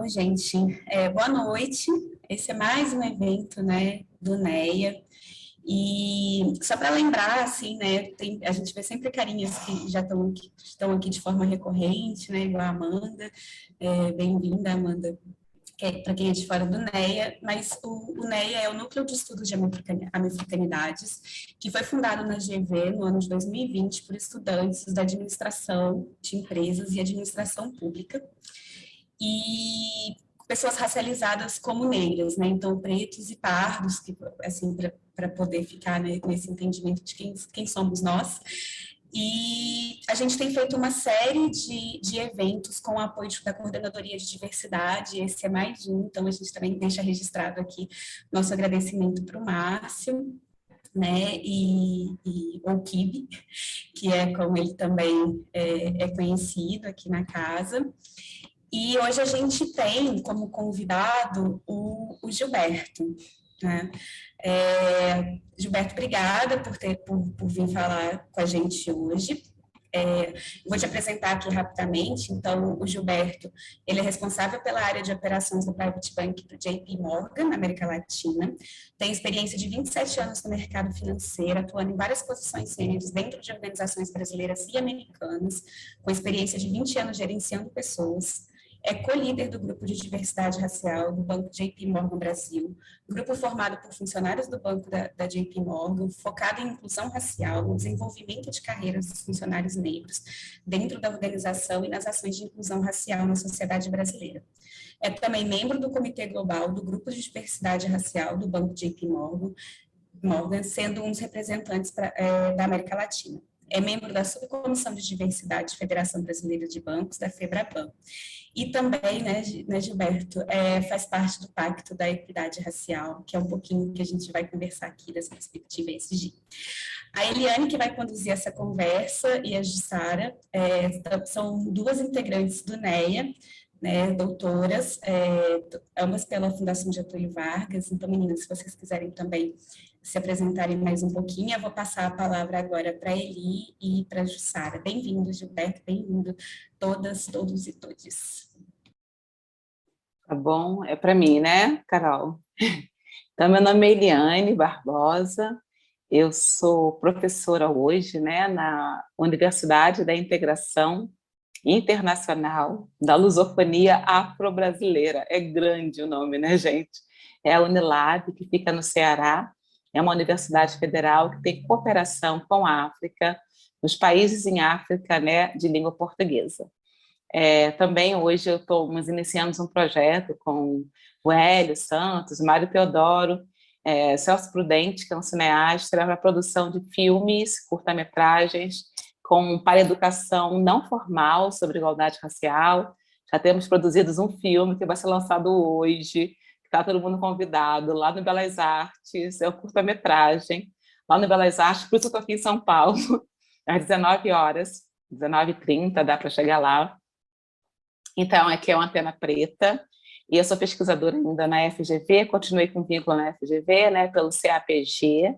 Bom, gente, boa noite. Esse é mais um evento, né, do NEA. E só para lembrar, assim, né, a gente vê sempre carinhas que já estão aqui de forma recorrente, né, igual a Amanda. Bem-vinda, Amanda, para quem é de fora do NEA, mas o NEA é o Núcleo de Estudos de Americanidades, que foi fundado na GV no ano de 2020 por estudantes da administração de empresas e administração pública, e pessoas racializadas como negras, né? Então, pretos e pardos, que, assim, para poder ficar, né, nesse entendimento de quem somos nós. E a gente tem feito uma série de eventos com o apoio da Coordenadoria de Diversidade, esse é mais um, então a gente também deixa registrado aqui nosso agradecimento para o Márcio, né, o Kibe, que é como ele também é conhecido aqui na casa. E hoje a gente tem como convidado o Gilberto, né? Gilberto, obrigada por vir falar com a gente hoje. Vou te apresentar aqui rapidamente. Então, o Gilberto, ele é responsável pela área de operações do Private Bank do JP Morgan, na América Latina. Tem experiência de 27 anos no mercado financeiro, atuando em várias posições sêniores dentro de organizações brasileiras e americanas, com experiência de 20 anos gerenciando pessoas. É co-líder do grupo de diversidade racial do Banco JP Morgan Brasil, grupo formado por funcionários do banco da JP Morgan, focado em inclusão racial, no desenvolvimento de carreiras dos funcionários negros dentro da organização e nas ações de inclusão racial na sociedade brasileira. É também membro do Comitê Global do Grupo de Diversidade Racial do Banco JP Morgan, sendo um dos representantes da América Latina. É membro da Subcomissão de Diversidade da Federação Brasileira de Bancos, da FEBRABAN. E também, né, Gilberto, faz parte do Pacto da Equidade Racial, que é um pouquinho que a gente vai conversar aqui dessa perspectiva ESG. A Eliane, que vai conduzir essa conversa, e a Jussara, são duas integrantes do NEA, né, doutoras, ambas pela Fundação Getúlio Vargas. Então, meninas, se vocês quiserem também se apresentarem mais um pouquinho, eu vou passar a palavra agora para a Eli e para a Jussara. Bem-vindo, Gilberto, bem-vindo todas, todos e todes. Tá bom, é para mim, né, Carol? Então, meu nome é Eliane Barbosa, eu sou professora hoje, né, na Universidade da Integração Internacional da Lusofonia Afro-Brasileira. É grande o nome, né, gente? É a Unilab, que fica no Ceará, é uma universidade federal que tem cooperação com a África, os países em África, né, de língua portuguesa. Também hoje nós iniciamos um projeto com o Hélio Santos, Mário Teodoro, Celso Prudente, que é um cineasta, para a produção de filmes, curta-metragens, para educação não formal sobre igualdade racial. Já temos produzido um filme que vai ser lançado hoje, está todo mundo convidado, lá no Belas Artes, é um curta-metragem, lá no Belas Artes, por isso eu estou aqui em São Paulo, às 19 horas, 19h30, dá para chegar lá. Então, aqui é uma antena preta, e eu sou pesquisadora ainda na FGV, continuei com vínculo na FGV, né, pelo CAPG,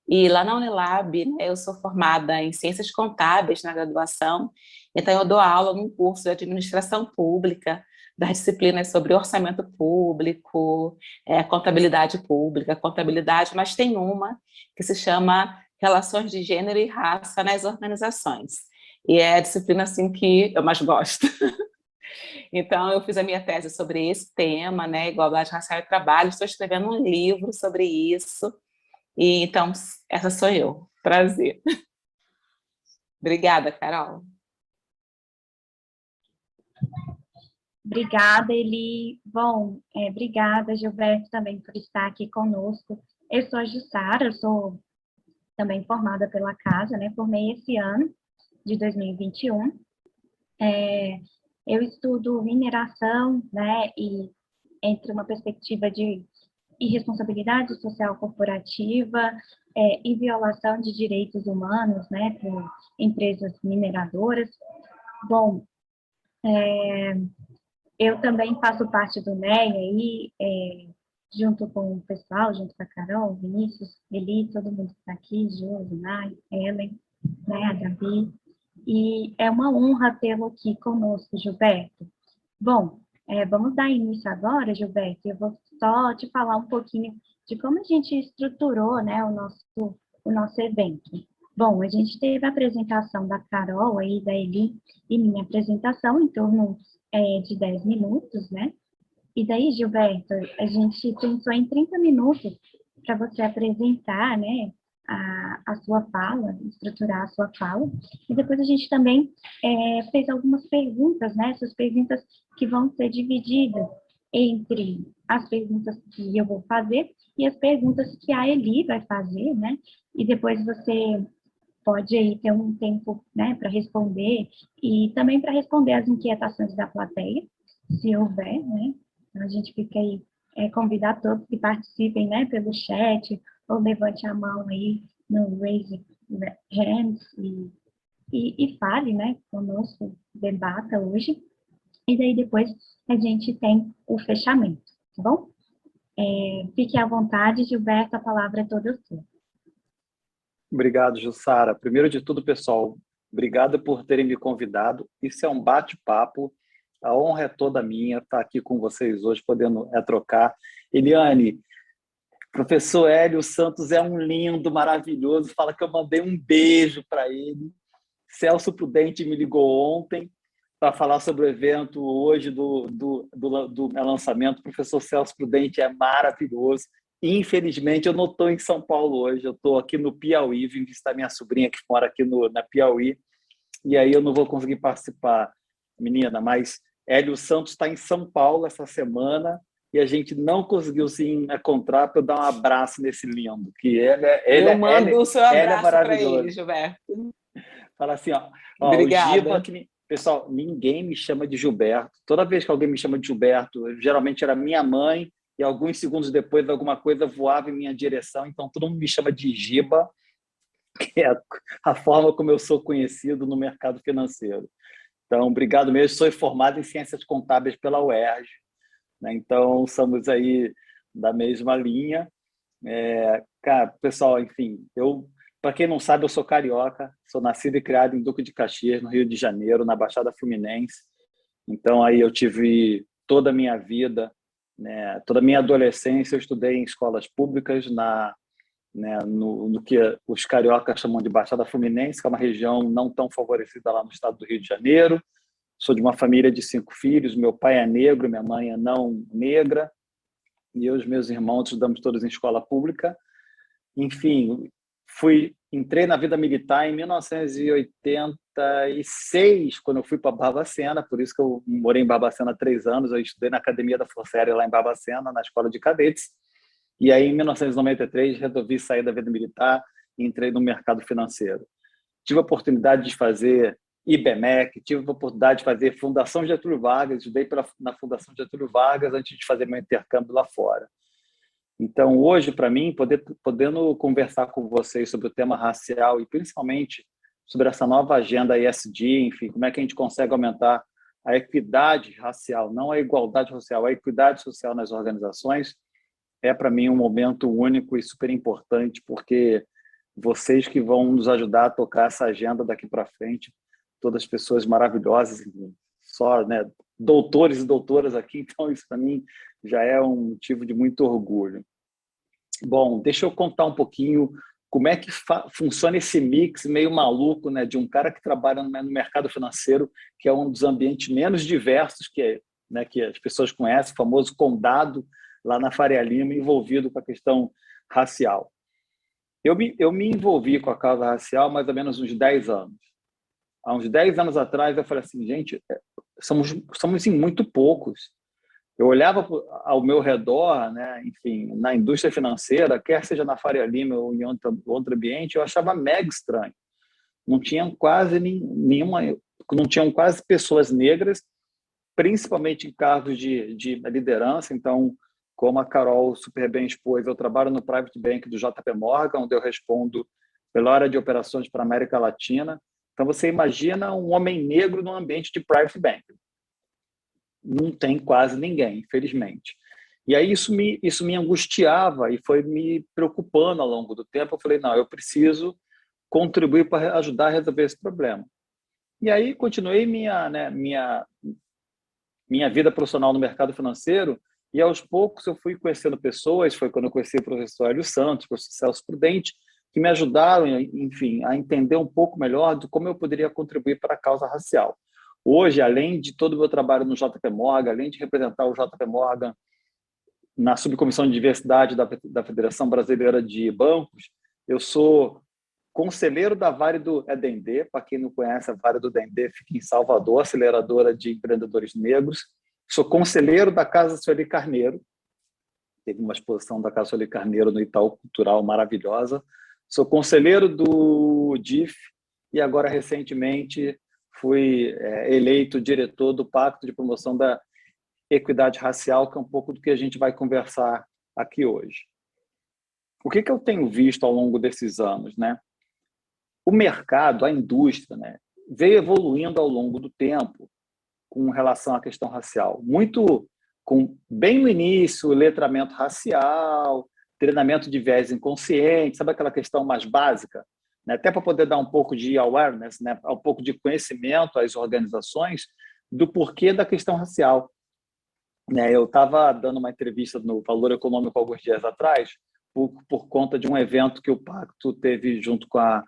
e lá na Unilab, né, eu sou formada em Ciências Contábeis na graduação, então eu dou aula num curso de Administração Pública, das disciplinas sobre orçamento público, contabilidade, mas tem uma que se chama Relações de Gênero e Raça nas Organizações, e é a disciplina assim, que eu mais gosto. Então, eu fiz a minha tese sobre esse tema, né, igualdade racial e trabalho, estou escrevendo um livro sobre isso, e então, essa sou eu. Prazer. Obrigada, Carol. Obrigada, Eli. Bom, obrigada, Gilberto, também por estar aqui conosco. Eu sou a Jussara, eu sou também formada pela casa, né, formei esse ano, de 2021. Eu estudo mineração, né, e entre uma perspectiva de irresponsabilidade social corporativa e violação de direitos humanos, né, por empresas mineradoras. Bom, eu também faço parte do NEA aí, junto com o pessoal, junto com a Carol, Vinícius, Eli, todo mundo que está aqui, Josi, Nai, Ellen, né, a Gabi, e é uma honra tê-lo aqui conosco, Gilberto. Bom, Vamos dar início agora, Gilberto. Eu vou só te falar um pouquinho de como a gente estruturou, né, o nosso evento. Bom, a gente teve a apresentação da Carol aí, da Eli, e minha apresentação em torno de 10 minutos, né? E daí, Gilberto, a gente pensou em 30 minutos para você apresentar, né, a sua fala, estruturar a sua fala. E depois a gente também fez algumas perguntas, né, essas perguntas que vão ser divididas entre as perguntas que eu vou fazer e as perguntas que a Eli vai fazer, né? E depois você pode aí ter um tempo, né, para responder e também para responder as inquietações da plateia, se houver, né? Então, a gente fica aí, convidar todos que participem, né, pelo chat, ou levante a mão aí no Raise Hands e fale, né, conosco, debata hoje. E daí depois a gente tem o fechamento, tá bom? Fique à vontade, Gilberto, a palavra é toda sua. Obrigado, Jussara. Primeiro de tudo, pessoal, obrigado por terem me convidado. Isso é um bate-papo. A honra é toda minha estar aqui com vocês hoje, podendo trocar. Eliane, professor Hélio Santos é um lindo, maravilhoso. Fala que eu mandei um beijo para ele. Celso Prudente me ligou ontem para falar sobre o evento hoje do meu lançamento. O professor Celso Prudente é maravilhoso. Infelizmente, eu não estou em São Paulo hoje, eu estou aqui no Piauí, vim visitar minha sobrinha que mora aqui na Piauí, e aí eu não vou conseguir participar, menina, mas Hélio Santos está em São Paulo essa semana e a gente não conseguiu se encontrar para eu dar um abraço nesse lindo, que Eu mando o seu abraço para maravilhoso. ele, Gilberto. Fala assim, Obrigada. O Giba, pessoal, ninguém me chama de Gilberto. Toda vez que alguém me chama de Gilberto, geralmente era minha mãe, e alguns segundos depois alguma coisa voava em minha direção, então todo mundo me chama de Giba, que é a forma como eu sou conhecido no mercado financeiro. Então, obrigado mesmo. Sou formado em Ciências Contábeis pela UERJ, né? Então somos aí da mesma linha. Cara, pessoal, enfim, para quem não sabe, eu sou carioca, sou nascido e criado em Duque de Caxias, no Rio de Janeiro, na Baixada Fluminense. Então, aí eu tive toda a minha vida, né, toda a minha adolescência, eu estudei em escolas públicas no que os cariocas chamam de Baixada Fluminense, que é uma região não tão favorecida lá no estado do Rio de Janeiro. Sou de uma família de 5 filhos, meu pai é negro, minha mãe é não negra, e eu e os meus irmãos estudamos todos em escola pública. Enfim, entrei na vida militar em 1986, quando eu fui para Barbacena, por isso que eu morei em Barbacena há 3 anos, eu estudei na Academia da Força Aérea lá em Barbacena, na Escola de Cadetes, e aí em 1993 resolvi sair da vida militar e entrei no mercado financeiro. Tive a oportunidade de fazer IBMEC, tive a oportunidade de fazer Fundação Getúlio Vargas, estudei na Fundação Getúlio Vargas antes de fazer meu intercâmbio lá fora. Então, hoje, para mim, podendo conversar com vocês sobre o tema racial e principalmente sobre essa nova agenda ESG, enfim, como é que a gente consegue aumentar a equidade racial, não a igualdade social, a equidade social nas organizações, para mim, um momento único e super importante, porque vocês que vão nos ajudar a tocar essa agenda daqui para frente, todas as pessoas maravilhosas, só, né, doutores e doutoras aqui, então isso para mim já é um motivo de muito orgulho. Bom, deixa eu contar um pouquinho como é que funciona esse mix meio maluco, né, de um cara que trabalha no mercado financeiro, que é um dos ambientes menos diversos que as pessoas conhecem, o famoso condado lá na Faria Lima, envolvido com a questão racial. Eu me envolvi com a causa racial mais ou menos uns 10 anos. Há uns 10 anos atrás, eu falei assim, gente, somos assim, muito poucos. Eu olhava ao meu redor, né, enfim, na indústria financeira, quer seja na Faria Lima ou em outro ambiente, eu achava mega estranho. Não tinham quase não tinham quase pessoas negras, principalmente em cargos de liderança. Então, como a Carol super bem expôs, eu trabalho no Private Bank do JP Morgan, onde eu respondo pela área de operações para a América Latina. Então, você imagina um homem negro no ambiente de Private Bank. Não tem quase ninguém, infelizmente. E aí isso me angustiava e foi me preocupando ao longo do tempo. Eu falei, não, eu preciso contribuir para ajudar a resolver esse problema. E aí continuei minha minha vida profissional no mercado financeiro, e aos poucos eu fui conhecendo pessoas, foi quando eu conheci o professor Hélio Santos, o professor Celso Prudente, que me ajudaram, enfim, a entender um pouco melhor de como eu poderia contribuir para a causa racial. Hoje, além de todo o meu trabalho no JP Morgan, além de representar o JP Morgan na subcomissão de diversidade da Federação Brasileira de Bancos, eu sou conselheiro da Vale do Dendê. Para quem não conhece, a Vale do Dendê fica em Salvador, aceleradora de empreendedores negros. Sou conselheiro da Casa Sueli Carneiro. Teve uma exposição da Casa Sueli Carneiro no Itaú Cultural maravilhosa. Sou conselheiro do DIF e agora, recentemente, fui eleito diretor do Pacto de Promoção da Equidade Racial, que é um pouco do que a gente vai conversar aqui hoje. O que eu tenho visto ao longo desses anos, né? O mercado, a indústria, né, veio evoluindo ao longo do tempo com relação à questão racial. Muito bem no início, letramento racial, treinamento de viés inconsciente, sabe aquela questão mais básica? Né? Até para poder dar um pouco de awareness, né? Um pouco de conhecimento às organizações do porquê da questão racial. Né? Eu estava dando uma entrevista no Valor Econômico alguns dias atrás, por conta de um evento que o Pacto teve junto com a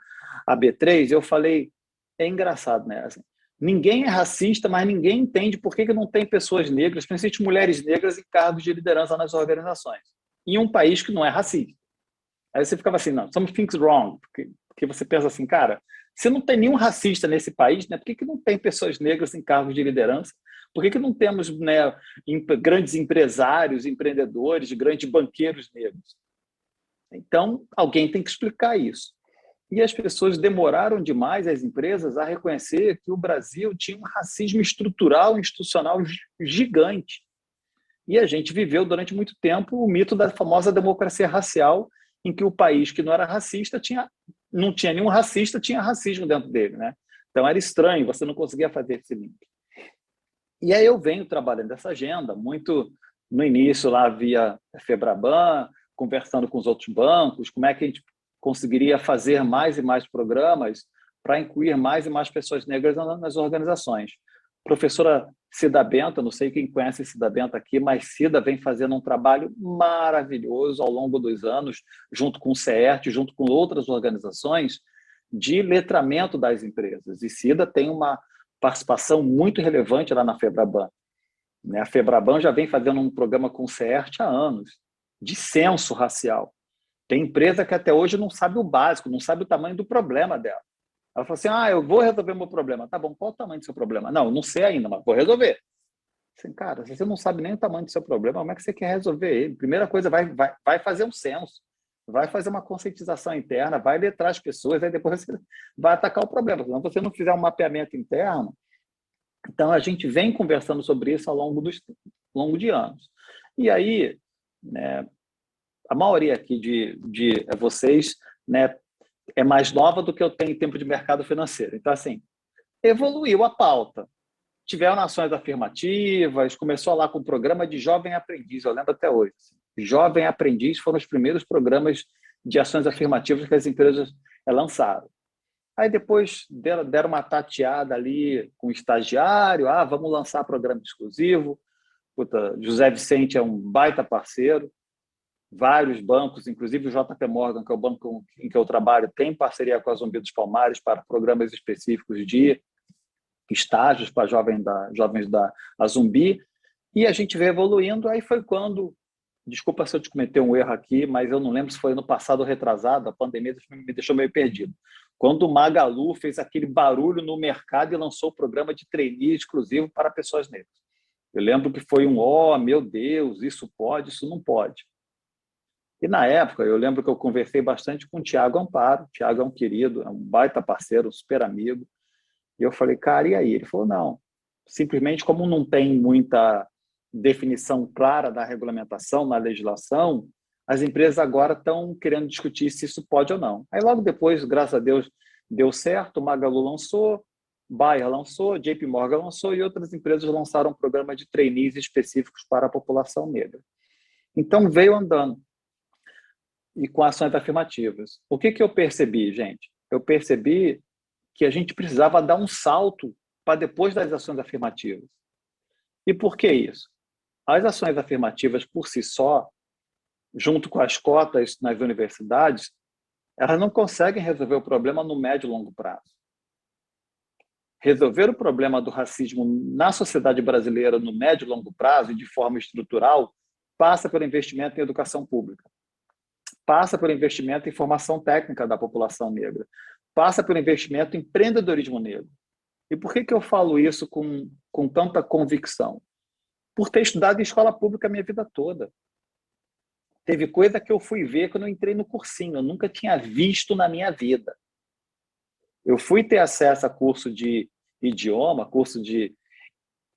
B3, eu falei, é engraçado, né? Assim, ninguém é racista, mas ninguém entende por que não tem pessoas negras, principalmente mulheres negras, em cargos de liderança nas organizações. Em um país que não é racista. Aí você ficava assim, não, something's wrong, porque você pensa assim, cara, se não tem nenhum racista nesse país, né, por que não tem pessoas negras em cargos de liderança? Por que não temos, né, grandes empresários, empreendedores, grandes banqueiros negros? Então, alguém tem que explicar isso. E as pessoas demoraram demais, as empresas, a reconhecer que o Brasil tinha um racismo estrutural, institucional gigante. E a gente viveu durante muito tempo o mito da famosa democracia racial, em que o país que não era racista não tinha nenhum racista, tinha racismo dentro dele, né? Então era estranho, você não conseguia fazer esse link. E aí eu venho trabalhando essa agenda, muito no início lá via Febraban, conversando com os outros bancos, como é que a gente conseguiria fazer mais e mais programas para incluir mais e mais pessoas negras nas organizações. Professora Cida Bento, não sei quem conhece Cida Bento aqui, mas Cida vem fazendo um trabalho maravilhoso ao longo dos anos, junto com o CERT, junto com outras organizações, de letramento das empresas. E Cida tem uma participação muito relevante lá na Febraban. A Febraban já vem fazendo um programa com o CERT há anos, de censo racial. Tem empresa que até hoje não sabe o básico, não sabe o tamanho do problema dela. Ela fala assim, eu vou resolver meu problema. Tá bom, qual o tamanho do seu problema? Não sei ainda, mas vou resolver. Assim, cara, se você não sabe nem o tamanho do seu problema, como é que você quer resolver ele? Primeira coisa, vai fazer um censo, vai fazer uma conscientização interna, vai letrar as pessoas, aí depois você vai atacar o problema. Se você não fizer um mapeamento interno, então a gente vem conversando sobre isso ao longo de anos. E aí, né, a maioria aqui de vocês, né, é mais nova do que eu tenho em tempo de mercado financeiro. Então, assim, evoluiu a pauta. Tiveram ações afirmativas, começou lá com o programa de Jovem Aprendiz, eu lembro até hoje. Jovem Aprendiz foram os primeiros programas de ações afirmativas que as empresas lançaram. Aí depois deram uma tateada ali com o estagiário, vamos lançar programa exclusivo. José Vicente é um baita parceiro. Vários bancos, inclusive o JP Morgan, que é o banco em que eu trabalho, tem parceria com a Zumbi dos Palmares para programas específicos de estágios para jovens da Zumbi, e a gente veio evoluindo. Aí foi quando, desculpa se eu te cometer um erro aqui, mas eu não lembro se foi no passado ou retrasado, a pandemia me deixou meio perdido. Quando o Magalu fez aquele barulho no mercado e lançou o programa de trainee exclusivo para pessoas negras. Eu lembro que foi meu Deus, isso pode, isso não pode. E na época, eu lembro que eu conversei bastante com o Tiago Amparo. O Tiago é um querido, é um baita parceiro, um super amigo. E eu falei, cara, e aí? Ele falou, não, simplesmente como não tem muita definição clara da regulamentação, na legislação, as empresas agora estão querendo discutir se isso pode ou não. Aí logo depois, graças a Deus, deu certo, o Magalu lançou, Bayer lançou, JP Morgan lançou e outras empresas lançaram um programa de trainees específicos para a população negra. Então veio andando. E com ações afirmativas. O que eu percebi, gente? Eu percebi que a gente precisava dar um salto para depois das ações afirmativas. E por que isso? As ações afirmativas por si só, junto com as cotas nas universidades, elas não conseguem resolver o problema no médio e longo prazo. Resolver o problema do racismo na sociedade brasileira no médio e longo prazo e de forma estrutural passa pelo investimento em educação pública, passa pelo investimento em formação técnica da população negra, passa pelo investimento em empreendedorismo negro. E por que eu falo isso com tanta convicção? Por ter estudado em escola pública a minha vida toda. Teve coisa que eu fui ver quando eu entrei no cursinho, eu nunca tinha visto na minha vida. Eu fui ter acesso a curso de idioma, curso de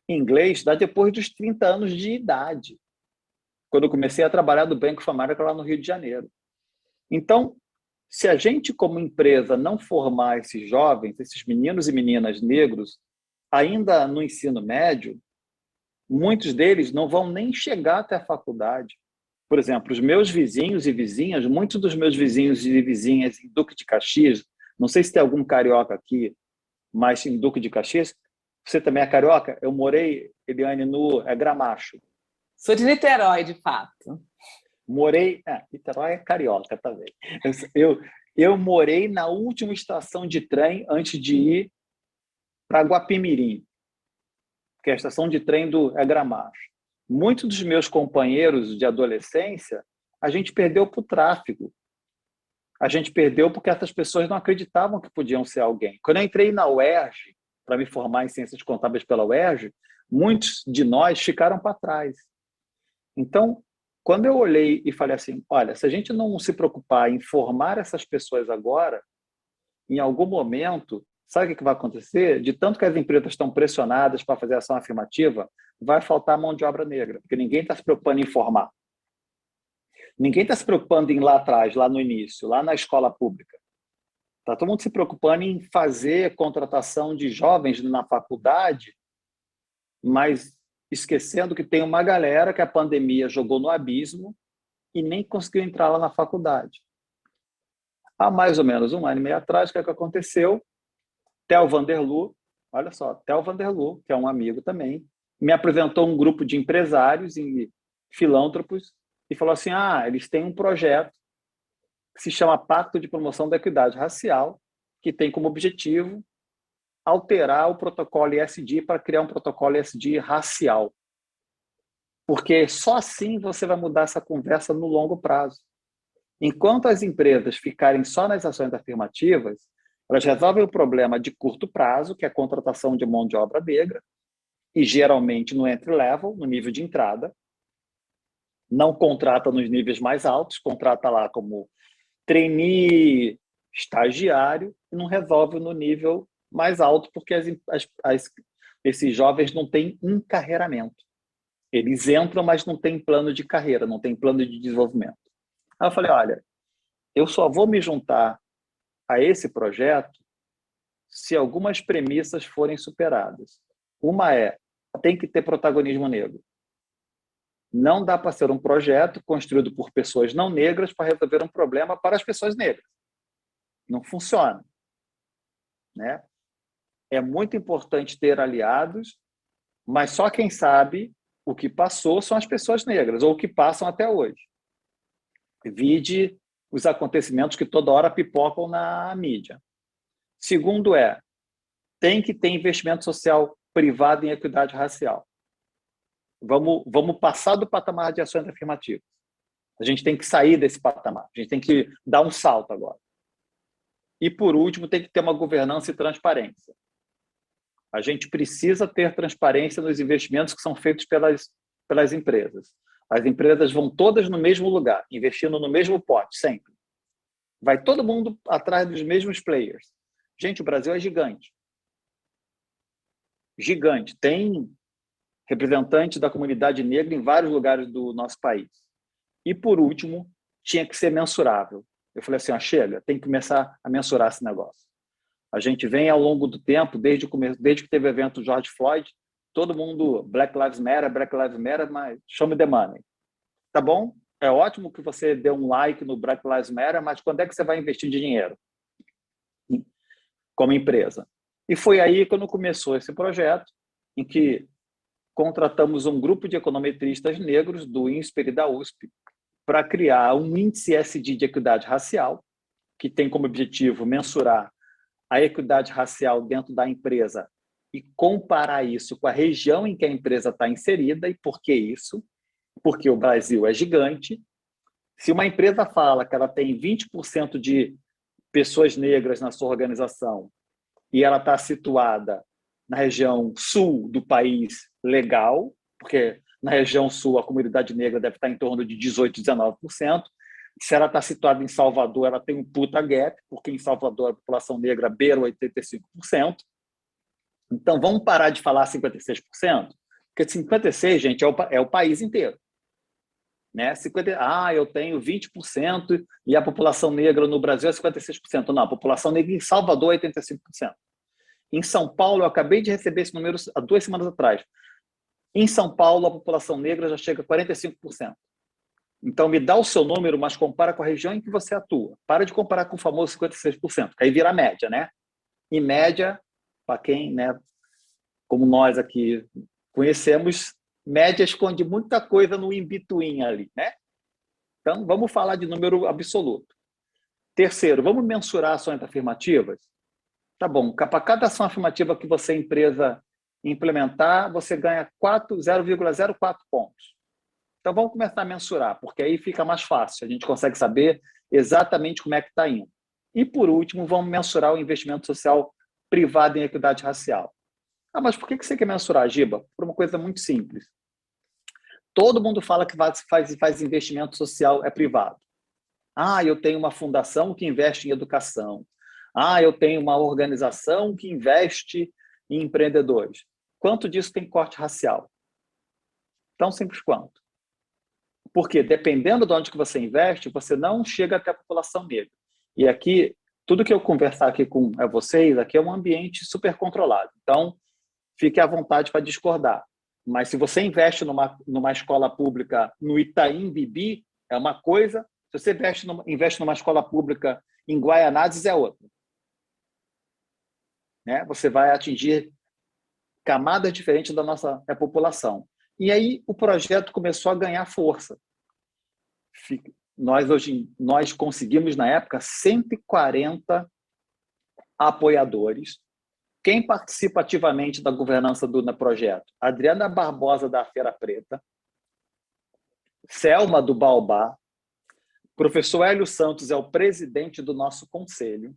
inglês, depois dos 30 anos de idade, quando eu comecei a trabalhar do Banco of America lá no Rio de Janeiro. Então, se a gente, como empresa, não formar esses jovens, esses meninos e meninas negros, ainda no ensino médio, muitos deles não vão nem chegar até a faculdade. Por exemplo, os meus vizinhos e vizinhas, muitos dos meus vizinhos e vizinhas em Duque de Caxias, não sei se tem algum carioca aqui, mas em Duque de Caxias, você também é carioca? Eu morei, Eliane, no Gramacho. Sou de Niterói, de fato. Morei... Niterói é carioca também. Eu morei na última estação de trem antes de ir para Guapimirim, que é a estação de trem do Gramacho. Muitos dos meus companheiros de adolescência, a gente perdeu para o tráfico. A gente perdeu porque essas pessoas não acreditavam que podiam ser alguém. Quando eu entrei na UERJ, para me formar em Ciências Contábeis pela UERJ, muitos de nós ficaram para trás. Então, quando eu olhei e falei assim, olha, se a gente não se preocupar em formar essas pessoas agora, em algum momento, sabe o que vai acontecer? De tanto que as empresas estão pressionadas para fazer ação afirmativa, vai faltar mão de obra negra, porque ninguém está se preocupando em formar. Ninguém está se preocupando em ir lá atrás, lá no início, lá na escola pública. Está todo mundo se preocupando em fazer contratação de jovens na faculdade, mas esquecendo que tem uma galera que a pandemia jogou no abismo e nem conseguiu entrar lá na faculdade. Há mais ou menos 1 ano e meio atrás, o que aconteceu? Theo Vanderlu, olha só, Theo Vanderlu, que é um amigo também, me apresentou um grupo de empresários e filântropos e falou assim, eles têm um projeto que se chama Pacto de Promoção da Equidade Racial, que tem como objetivo alterar o protocolo ISD para criar um protocolo ISD racial. Porque só assim você vai mudar essa conversa no longo prazo. Enquanto as empresas ficarem só nas ações afirmativas, elas resolvem o problema de curto prazo, que é a contratação de mão de obra negra, e geralmente no entry-level, no nível de entrada, não contrata nos níveis mais altos, contrata lá como trainee, estagiário, e não resolve no nível mais alto, porque esses jovens não têm encarreiramento. Eles entram, mas não têm plano de carreira, não têm plano de desenvolvimento. Aí eu falei, olha, eu só vou me juntar a esse projeto se algumas premissas forem superadas. Uma tem que ter protagonismo negro. Não dá para ser um projeto construído por pessoas não negras para resolver um problema para as pessoas negras. Não funciona. Né? É muito importante ter aliados, mas só quem sabe o que passou são as pessoas negras, ou o que passam até hoje. Vide os acontecimentos que toda hora pipocam na mídia. Segundo tem que ter investimento social privado em equidade racial. Vamos passar do patamar de ações afirmativas. A gente tem que sair desse patamar. A gente tem que dar um salto agora. E, por último, tem que ter uma governança e transparência. A gente precisa ter transparência nos investimentos que são feitos pelas empresas. As empresas vão todas no mesmo lugar, investindo no mesmo pote, sempre. Vai todo mundo atrás dos mesmos players. Gente, o Brasil é gigante. Gigante. Tem representantes da comunidade negra em vários lugares do nosso país. E, por último, tinha que ser mensurável. Eu falei assim, chega, tem que começar a mensurar esse negócio. A gente vem ao longo do tempo, desde que teve o evento George Floyd, todo mundo, Black Lives Matter, mas show me the money. Tá bom? É ótimo que você dê um like no Black Lives Matter, mas quando é que você vai investir dinheiro? Como empresa. E foi aí quando começou esse projeto, em que contratamos um grupo de econometristas negros do INSPER e da USP para criar um índice SD de equidade racial, que tem como objetivo mensurar a equidade racial dentro da empresa e comparar isso com a região em que a empresa está inserida. E por que isso? Porque o Brasil é gigante. Se uma empresa fala que ela tem 20% de pessoas negras na sua organização e ela está situada na região sul do país, legal, porque na região sul a comunidade negra deve estar em torno de 18%, 19%. Se ela está situada em Salvador, ela tem um puta gap, porque em Salvador a população negra beira 85%. Então, vamos parar de falar 56%? Porque 56%, gente, é o país inteiro. Né? Eu tenho 20% e a população negra no Brasil é 56%. Não, a população negra em Salvador é 85%. Em São Paulo, eu acabei de receber esse número há 2 semanas atrás. Em São Paulo, a população negra já chega a 45%. Então, me dá o seu número, mas compara com a região em que você atua. Para de comparar com o famoso 56%, que aí vira média, né? E média, para quem, né, como nós aqui conhecemos, média esconde muita coisa no in-between ali, né? Então, vamos falar de número absoluto. Terceiro, vamos mensurar ações afirmativas? Tá bom, para cada ação afirmativa que você, empresa, implementar, você ganha 0,04 pontos. Então, vamos começar a mensurar, porque aí fica mais fácil. A gente consegue saber exatamente como é que está indo. E, por último, vamos mensurar o investimento social privado em equidade racial. Ah, mas por que você quer mensurar, Giba? Por uma coisa muito simples. Todo mundo fala que faz investimento social é privado. Ah, eu tenho uma fundação que investe em educação. Ah, eu tenho uma organização que investe em empreendedores. Quanto disso tem corte racial? Tão simples quanto. Porque, dependendo de onde que você investe, você não chega até a população negra. E aqui, tudo que eu conversar aqui com vocês, aqui é um ambiente super controlado. Então, fique à vontade para discordar. Mas se você investe numa escola pública no Itaim Bibi, é uma coisa. Se você investe numa escola pública em Guaianazes, é outra. Né? Você vai atingir camadas diferentes da nossa população. E aí o projeto começou a ganhar força. Nós conseguimos, na época, 140 apoiadores. Quem participa ativamente da governança do projeto? Adriana Barbosa, da Feira Preta, Selma, do Baobá, professor Hélio Santos é o presidente do nosso conselho,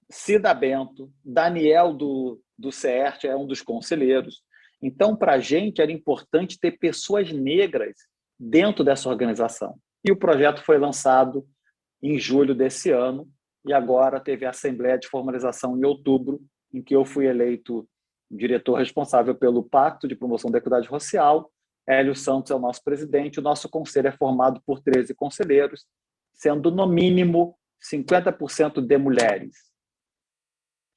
Cida Bento, Daniel do CERT é um dos conselheiros. Então, para a gente, era importante ter pessoas negras dentro dessa organização. E o projeto foi lançado em julho desse ano, e agora teve a Assembleia de Formalização em outubro, em que eu fui eleito diretor responsável pelo Pacto de Promoção da Equidade Racial. Hélio Santos é o nosso presidente. O nosso conselho é formado por 13 conselheiros, sendo, no mínimo, 50% de mulheres.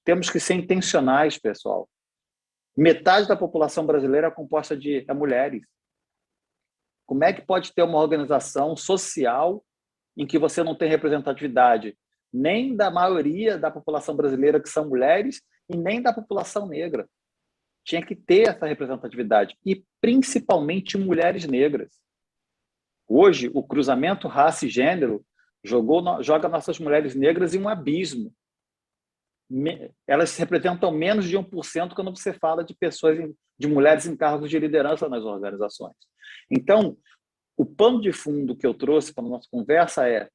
Temos que ser intencionais, pessoal. Metade da população brasileira é composta de mulheres. Como é que pode ter uma organização social em que você não tem representatividade nem da maioria da população brasileira, que são mulheres, e nem da população negra? Tinha que ter essa representatividade, e principalmente mulheres negras. Hoje, o cruzamento raça e gênero joga nossas mulheres negras em um abismo. Elas representam menos de 1% quando você fala de pessoas, de mulheres em cargos de liderança nas organizações. Então, o pano de fundo que eu trouxe para a nossa conversa é: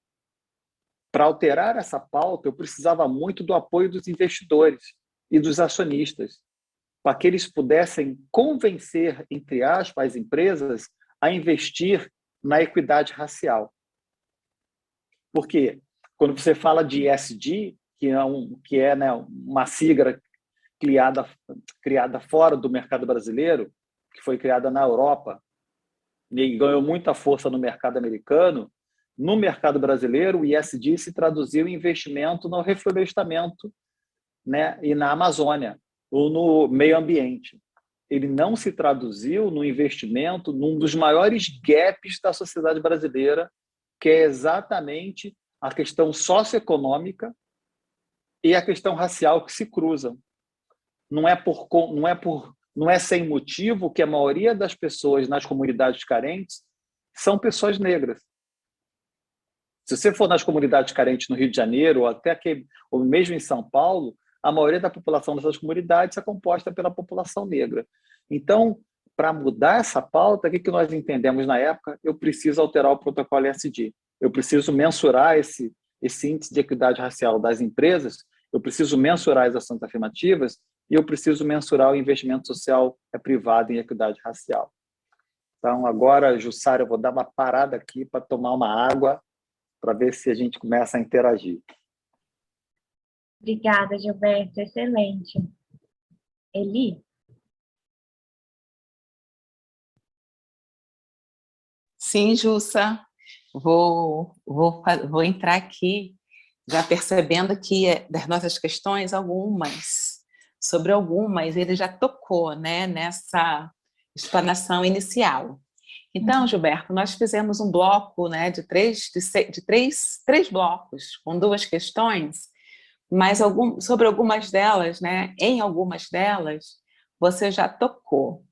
para alterar essa pauta, eu precisava muito do apoio dos investidores e dos acionistas, para que eles pudessem convencer, entre aspas, as empresas a investir na equidade racial. Porque quando você fala de ESG, que é né, uma sigla criada fora do mercado brasileiro, que foi criada na Europa, e ganhou muita força no mercado americano, no mercado brasileiro, o ESG se traduziu em investimento no reflorestamento, né, e na Amazônia, ou no meio ambiente. Ele não se traduziu no investimento num dos maiores gaps da sociedade brasileira, que é exatamente a questão socioeconômica e a questão racial que se cruzam. não é sem motivo que a maioria das pessoas nas comunidades carentes são pessoas negras. Se você for nas comunidades carentes no Rio de Janeiro, ou mesmo em São Paulo, a maioria da população dessas comunidades é composta pela população negra. Então, para mudar essa pauta, o que nós entendemos na época? Eu preciso alterar o protocolo ESG. Eu preciso mensurar esse índice de equidade racial das empresas, eu preciso mensurar as ações afirmativas e eu preciso mensurar o investimento social privado em equidade racial. Então, agora, Jussara, eu vou dar uma parada aqui para tomar uma água, para ver se a gente começa a interagir. Obrigada, Gilberto. Excelente. Eli? Sim, Jussa. Vou entrar aqui já percebendo que das nossas questões, sobre algumas, ele já tocou, né, nessa explanação inicial. Então, Gilberto, nós fizemos um bloco, né, de três blocos, com 2 questões, mas sobre algumas delas, né, em algumas delas, você já tocou,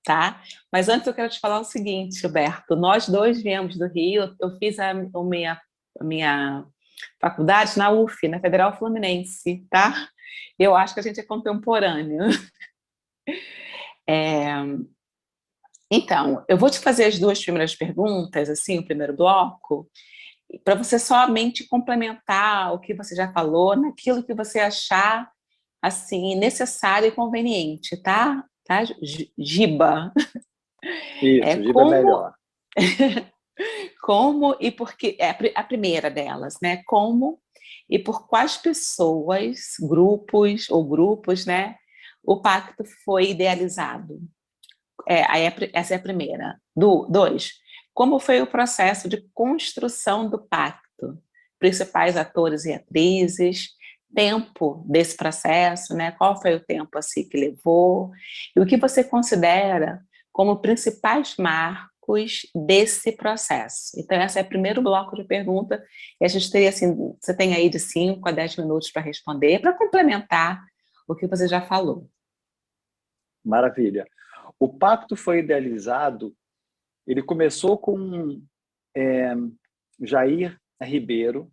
tá? Mas antes eu quero te falar o seguinte, Gilberto, nós 2 viemos do Rio, eu fiz a minha faculdade na UF, na Federal Fluminense, tá? Eu acho que a gente é contemporâneo. Então, eu vou te fazer as 2 primeiras perguntas, assim, o primeiro bloco, para você somente complementar o que você já falou, naquilo que você achar, assim, necessário e conveniente, tá? Tá, Giba? Isso, Giba é melhor. Como e por que, a primeira delas, né? Como e por quais pessoas, grupos, né? O pacto foi idealizado. Essa é a primeira. 2, como foi o processo de construção do pacto? Principais atores e atrizes, tempo desse processo, né? Qual foi o tempo assim que levou? E o que você considera como principais marcos desse processo? Então, esse é o primeiro bloco de pergunta, e a gente teria, assim, você tem aí de 5 a 10 minutos para responder, para complementar o que você já falou. Maravilha. O pacto foi idealizado, ele começou com Jair Ribeiro,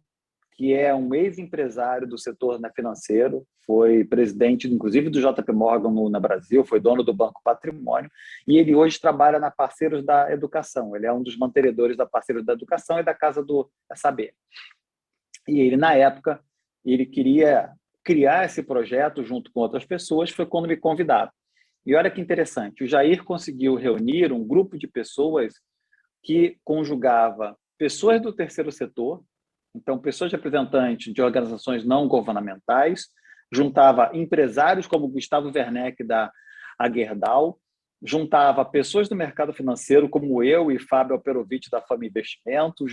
que é um ex-empresário do setor financeiro, foi presidente, inclusive, do JP Morgan no Brasil, foi dono do Banco Patrimônio, e ele hoje trabalha na Parceiros da Educação. Ele é um dos mantenedores da Parceiros da Educação e da Casa do Saber. E ele, na época, ele queria criar esse projeto junto com outras pessoas, foi quando me convidaram. E olha que interessante, o Jair conseguiu reunir um grupo de pessoas que conjugava pessoas do terceiro setor, então pessoas representantes de organizações não governamentais, juntava empresários como Gustavo Werneck da Gerdau, juntava pessoas do mercado financeiro como eu e Fábio Alperovitch da Fama Investimento,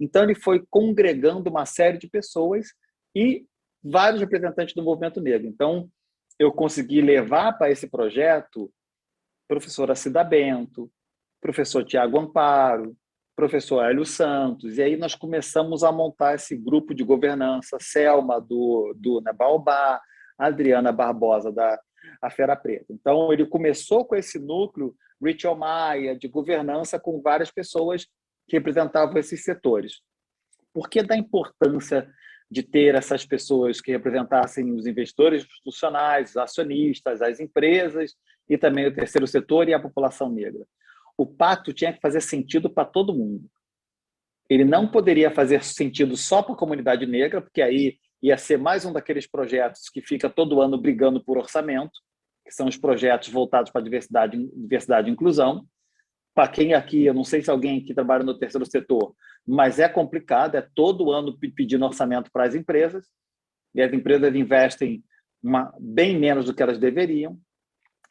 então ele foi congregando uma série de pessoas e vários representantes do movimento negro. Então, eu consegui levar para esse projeto professora Cida Bento, professor Tiago Amparo, professor Hélio Santos, e aí nós começamos a montar esse grupo de governança, Selma do Baobá, Adriana Barbosa da Fera Preta. Então, ele começou com esse núcleo, Rachel Maia, de governança com várias pessoas que representavam esses setores. Por que da importância de ter essas pessoas que representassem os investidores institucionais, os acionistas, as empresas e também o terceiro setor e a população negra? O pacto tinha que fazer sentido para todo mundo. Ele não poderia fazer sentido só para a comunidade negra, porque aí ia ser mais um daqueles projetos que fica todo ano brigando por orçamento, que são os projetos voltados para diversidade e inclusão. Para quem aqui, eu não sei se alguém aqui trabalha no terceiro setor, mas é complicado, é todo ano pedindo orçamento para as empresas, e as empresas investem bem menos do que elas deveriam.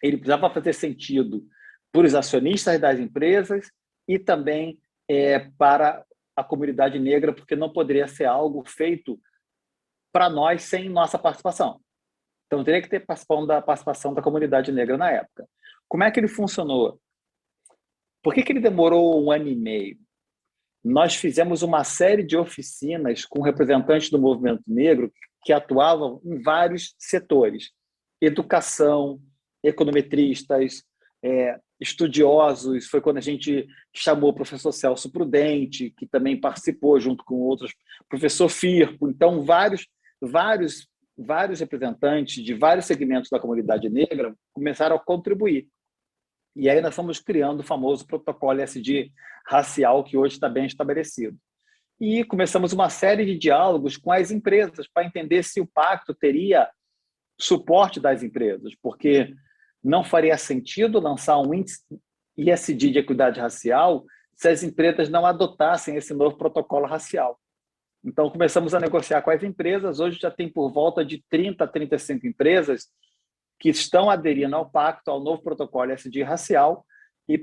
Ele precisava fazer sentido para os acionistas das empresas e também para a comunidade negra, porque não poderia ser algo feito para nós sem nossa participação. Então, teria que ter participação da comunidade negra na época. Como é que ele funcionou? Por que ele demorou 1 ano e meio? Nós fizemos uma série de oficinas com representantes do movimento negro que atuavam em vários setores. educação, econometristas, estudiosos. Foi quando a gente chamou o professor Celso Prudente, que também participou junto com outros, professor Firpo. Então, vários representantes de vários segmentos da comunidade negra começaram a contribuir. E aí nós fomos criando o famoso protocolo ESG racial, que hoje está bem estabelecido. E começamos uma série de diálogos com as empresas para entender se o pacto teria suporte das empresas, porque não faria sentido lançar um índice ESG de equidade racial se as empresas não adotassem esse novo protocolo racial. Então, começamos a negociar com as empresas. Hoje já tem por volta de 30 a 35 empresas que estão aderindo ao pacto, ao novo protocolo ESG racial. E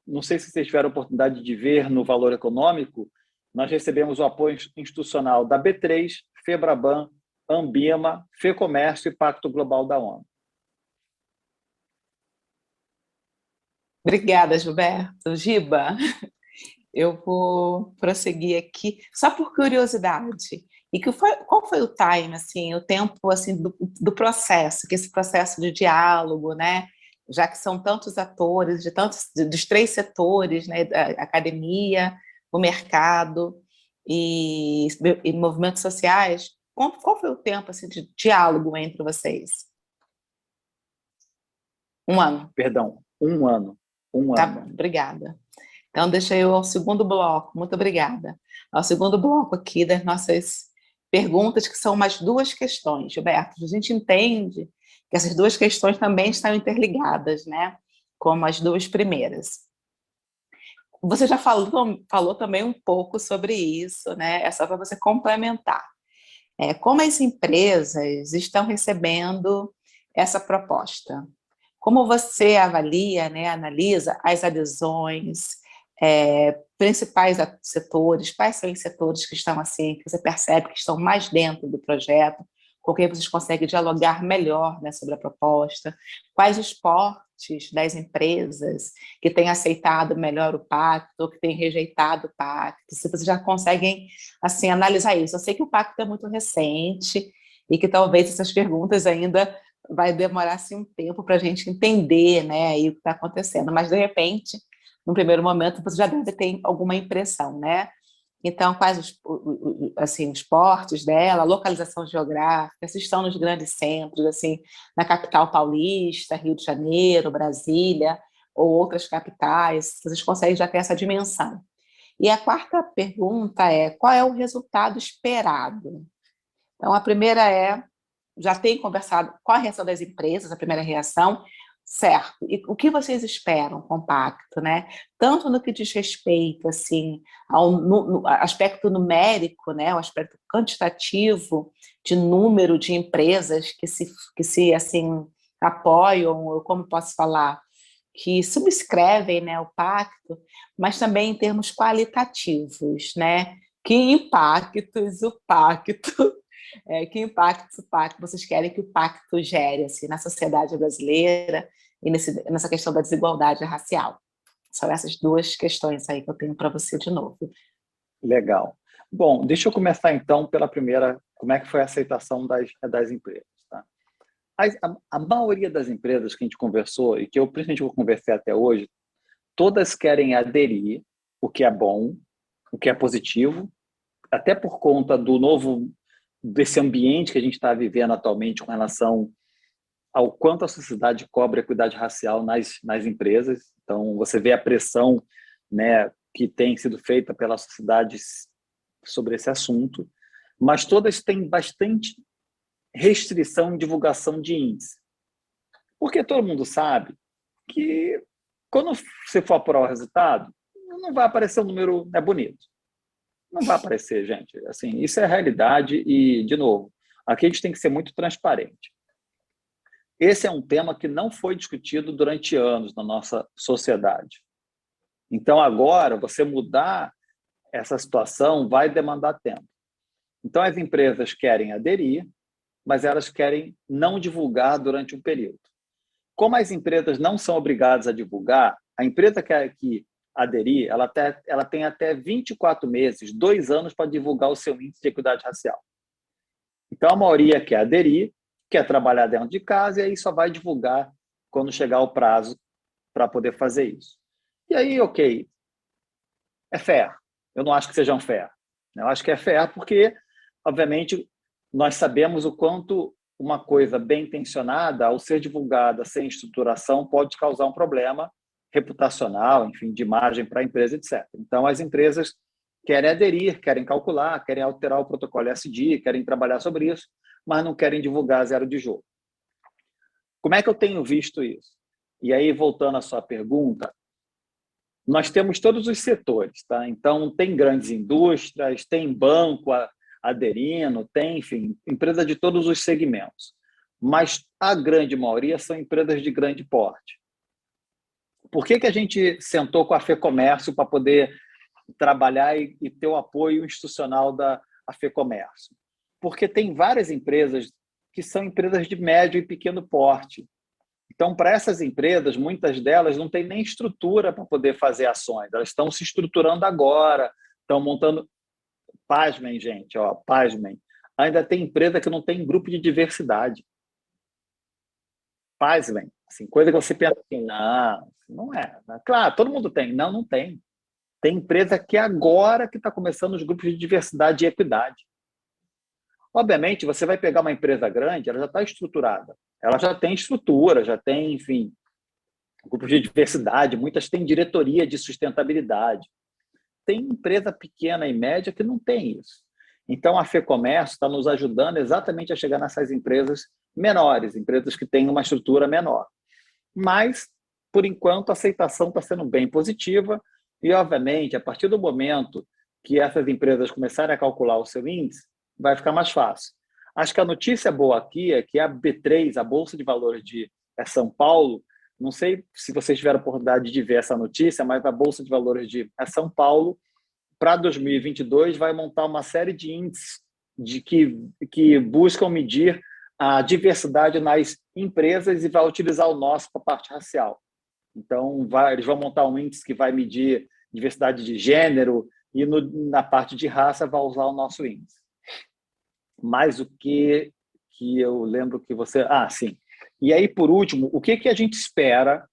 não sei se vocês tiveram a oportunidade de ver no Valor Econômico, nós recebemos o apoio institucional da B3, FEBRABAN, Ambima, FEComércio e Pacto Global da ONU. Obrigada, Gilberto. Giba, eu vou prosseguir aqui, só por curiosidade. E qual foi o time, assim, o tempo assim, do processo, que esse processo de diálogo, né? Já que são tantos atores, dos 3 setores, né? A academia, o mercado e movimentos sociais, qual foi o tempo assim, de diálogo entre vocês? 1 ano. Perdão, 1 ano. Tá bom, obrigada. Então, deixa eu ao segundo bloco, muito obrigada. Ao segundo bloco aqui das nossas perguntas, que são mais 2 questões, Gilberto. A gente entende que essas 2 questões também estão interligadas, né? Como as 2 primeiras. Você já falou também um pouco sobre isso, né? É só para você complementar. Como as empresas estão recebendo essa proposta? Como você avalia, né, analisa as adesões, principais setores, quais são os setores que estão assim, que você percebe que estão mais dentro do projeto, com quem vocês conseguem dialogar melhor, né, sobre a proposta, quais os portes das empresas que têm aceitado melhor o pacto, ou que têm rejeitado o pacto, se vocês já conseguem assim, analisar isso. Eu sei que o pacto é muito recente e que talvez essas perguntas ainda vai demorar assim, um tempo para a gente entender, né, aí o que está acontecendo, mas de repente, no primeiro momento, você já deve ter alguma impressão, né? Então, quais os portos dela, a localização geográfica, se estão nos grandes centros, assim, na capital paulista, Rio de Janeiro, Brasília, ou outras capitais, vocês conseguem já ter essa dimensão. E a quarta pergunta é, qual é o resultado esperado? Então, a primeira já tem conversado, qual a reação das empresas, a primeira reação, certo, e o que vocês esperam com o pacto, né? Tanto no que diz respeito, assim, ao aspecto numérico, né? O aspecto quantitativo de número de empresas que se assim, apoiam, ou como posso falar, que subscrevem, né, o pacto, mas também em termos qualitativos, né? Que impactos o pacto que impacto vocês querem que o pacto gere assim, na sociedade brasileira e nessa questão da desigualdade racial? São essas 2 questões aí que eu tenho para você de novo. Legal. Bom, deixa eu começar então pela primeira, como é que foi a aceitação das empresas. Tá? A maioria das empresas que a gente conversou, e que eu principalmente conversei até hoje, todas querem aderir, o que é bom, o que é positivo, até por conta desse ambiente que a gente está vivendo atualmente com relação ao quanto a sociedade cobra equidade racial nas empresas. Então, você vê a pressão, né, que tem sido feita pela sociedade sobre esse assunto, mas todas têm bastante restrição em divulgação de índice. Porque todo mundo sabe que quando você for apurar o resultado, não vai aparecer um número bonito. Não vai aparecer, gente. Assim, isso é a realidade e, de novo, aqui a gente tem que ser muito transparente. Esse é um tema que não foi discutido durante anos na nossa sociedade. Então, agora, você mudar essa situação vai demandar tempo. Então, as empresas querem aderir, mas elas querem não divulgar durante um período. Como as empresas não são obrigadas a divulgar, a empresa que aderir, ela tem até 24 meses, 2 anos para divulgar o seu índice de equidade racial. Então, a maioria quer aderir, quer trabalhar dentro de casa e aí só vai divulgar quando chegar o prazo para poder fazer isso. E aí, ok, é fair. Eu não acho que sejam fair. Eu acho que é fair porque, obviamente, nós sabemos o quanto uma coisa bem intencionada, ao ser divulgada sem estruturação, pode causar um problema reputacional, enfim, de imagem para a empresa, etc. Então, as empresas querem aderir, querem calcular, querem alterar o protocolo ESG, querem trabalhar sobre isso, mas não querem divulgar zero de jogo. Como é que eu tenho visto isso? E aí, voltando à sua pergunta, nós temos todos os setores, tá? Então, tem grandes indústrias, tem banco aderindo, tem, enfim, empresa de todos os segmentos. Mas a grande maioria são empresas de grande porte. Por que a gente sentou com a FEComércio para poder trabalhar e ter o apoio institucional da FEComércio? Porque tem várias empresas que são empresas de médio e pequeno porte. Então, para essas empresas, muitas delas não têm nem estrutura para poder fazer ações. Elas estão se estruturando agora, estão montando... Pasmem, gente, ó, pasmem. Ainda tem empresa que não tem grupo de diversidade. Pasmem. Assim, coisa que você pensa assim, não é. Claro, todo mundo tem. Não, não tem. Tem empresa que agora que está começando os grupos de diversidade e equidade. Obviamente, você vai pegar uma empresa grande, ela já está estruturada. Ela já tem estrutura, já tem, enfim, grupos de diversidade, muitas têm diretoria de sustentabilidade. Tem empresa pequena e média que não tem isso. Então, a FEComércio está nos ajudando exatamente a chegar nessas empresas menores, empresas que têm uma estrutura menor. Mas, por enquanto, a aceitação está sendo bem positiva e, obviamente, a partir do momento que essas empresas começarem a calcular o seu índice, vai ficar mais fácil. Acho que a notícia boa aqui é que a B3, a Bolsa de Valores de São Paulo, não sei se vocês tiveram a oportunidade de ver essa notícia, mas a Bolsa de Valores de São Paulo, para 2022, vai montar uma série de índices que buscam medir a diversidade nas empresas e vai utilizar o nosso para a parte racial. Então, eles vão montar um índice que vai medir diversidade de gênero e na parte de raça vai usar o nosso índice. Mas o que eu lembro que você... sim. E aí, por último, o que a gente espera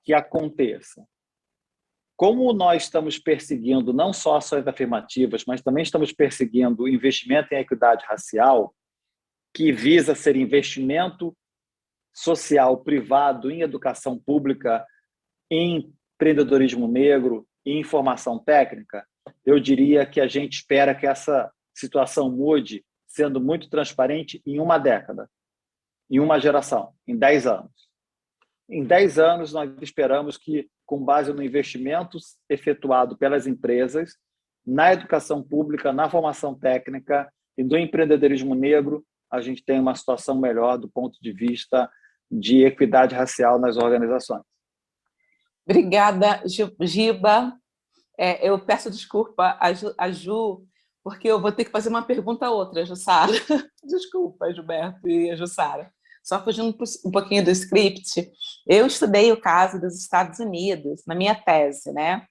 que aconteça? Como nós estamos perseguindo não só ações afirmativas, mas também estamos perseguindo o investimento em equidade racial, que visa ser investimento social privado em educação pública, em empreendedorismo negro, em formação técnica, eu diria que a gente espera que essa situação mude, sendo muito transparente, em uma década, em uma geração, em 10 anos. Em 10 anos, nós esperamos que, com base no investimento efetuado pelas empresas, na educação pública, na formação técnica e no empreendedorismo negro, a gente tenha uma situação melhor do ponto de vista de equidade racial nas organizações. Obrigada, Giba. Eu peço desculpa a Ju, porque eu vou ter que fazer uma pergunta a outra, Jussara. Desculpa, Gilberto e a Jussara. Só fugindo um pouquinho do script, eu estudei o caso dos Estados Unidos na minha tese, né?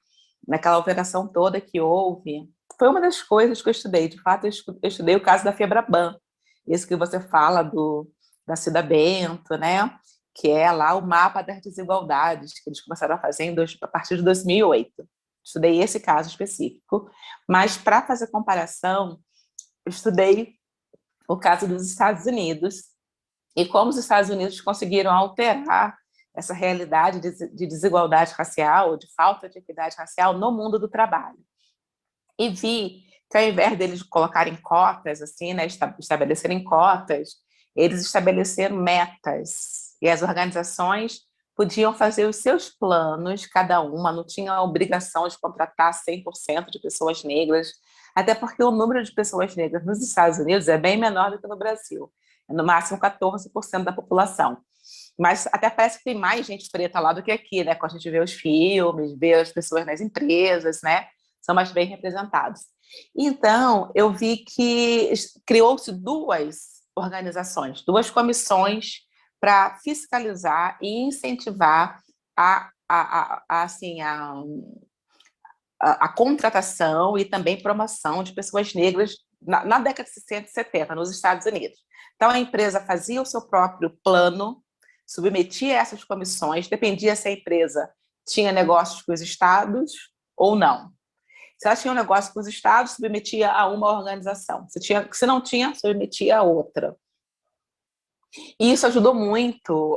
Naquela operação toda que houve. Foi uma das coisas que eu estudei. De fato, eu estudei o caso da Febraban, isso que você fala da Cida Bento, né? Que é lá o mapa das desigualdades que eles começaram a fazer a partir de 2008. Estudei esse caso específico, mas para fazer comparação, eu estudei o caso dos Estados Unidos e como os Estados Unidos conseguiram alterar essa realidade de desigualdade racial, de falta de equidade racial no mundo do trabalho. E vi que, ao invés deles colocarem cotas, assim, né, estabelecerem cotas, eles estabeleceram metas, e as organizações podiam fazer os seus planos, cada uma, não tinha a obrigação de contratar 100% de pessoas negras, até porque o número de pessoas negras nos Estados Unidos é bem menor do que no Brasil, é no máximo 14% da população. Mas até parece que tem mais gente preta lá do que aqui, né? Quando a gente vê os filmes, vê as pessoas nas empresas, né? São mais bem representados. Então, eu vi que criou-se duas organizações, duas comissões para fiscalizar e incentivar a contratação e também promoção de pessoas negras na década de 60 e 70, nos Estados Unidos. Então, a empresa fazia o seu próprio plano, submetia essas comissões, dependia se a empresa tinha negócios com os estados ou não. Se ela tinha um negócio com os estados, submetia a uma organização. Se não tinha, submetia a outra. E isso ajudou muito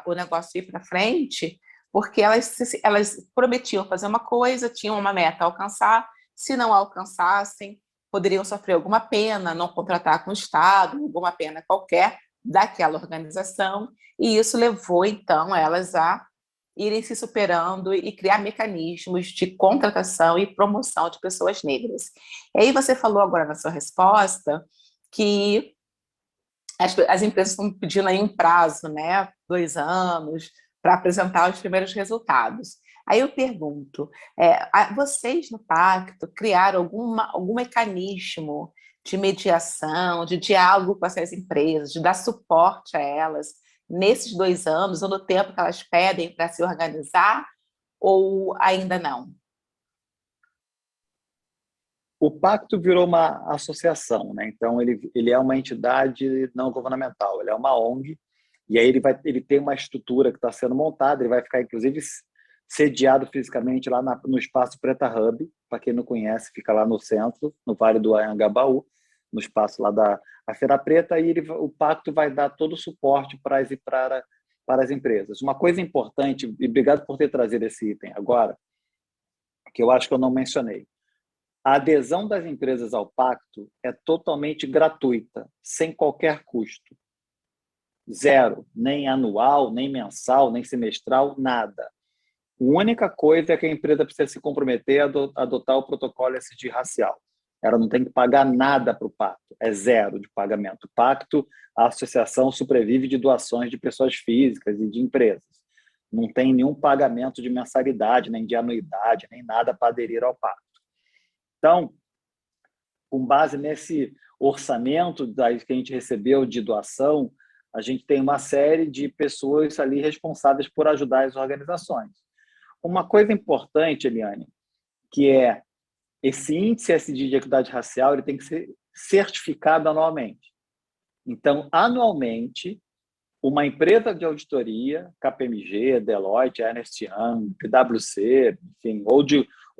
o negócio ir para frente, porque elas prometiam fazer uma coisa, tinham uma meta a alcançar, se não alcançassem, poderiam sofrer alguma pena, não contratar com o Estado, alguma pena qualquer daquela organização, e isso levou, então, elas a irem se superando e criar mecanismos de contratação e promoção de pessoas negras. E aí você falou agora na sua resposta que as empresas estão pedindo aí um prazo, né, 2 anos, para apresentar os primeiros resultados. Aí eu pergunto, vocês no Pacto criaram algum mecanismo de mediação, de diálogo com essas empresas, de dar suporte a elas nesses 2 anos, ou no tempo que elas pedem para se organizar, ou ainda não? O Pacto virou uma associação, né? Então ele é uma entidade não governamental, ele é uma ONG, e aí ele tem uma estrutura que está sendo montada, ele vai ficar, inclusive, sediado fisicamente lá no espaço Preta Hub, para quem não conhece, fica lá no centro, no Vale do Anhangabaú, no espaço lá da Feira Preta, e o Pacto vai dar todo o suporte para as empresas. Uma coisa importante, e obrigado por ter trazido esse item agora, que eu acho que eu não mencionei. A adesão das empresas ao Pacto é totalmente gratuita, sem qualquer custo. 0, nem anual, nem mensal, nem semestral, nada. A única coisa é que a empresa precisa se comprometer a adotar o protocolo ESG racial. Ela não tem que pagar nada para o Pacto, é 0 de pagamento. O Pacto, a associação sobrevive de doações de pessoas físicas e de empresas. Não tem nenhum pagamento de mensalidade, nem de anuidade, nem nada para aderir ao Pacto. Então, com base nesse orçamento que a gente recebeu de doação, a gente tem uma série de pessoas ali responsáveis por ajudar as organizações. Uma coisa importante, Eliane, que é esse índice ESG de equidade racial, ele tem que ser certificado anualmente. Então, anualmente, uma empresa de auditoria, KPMG, Deloitte, Ernst Young, PwC, enfim, ou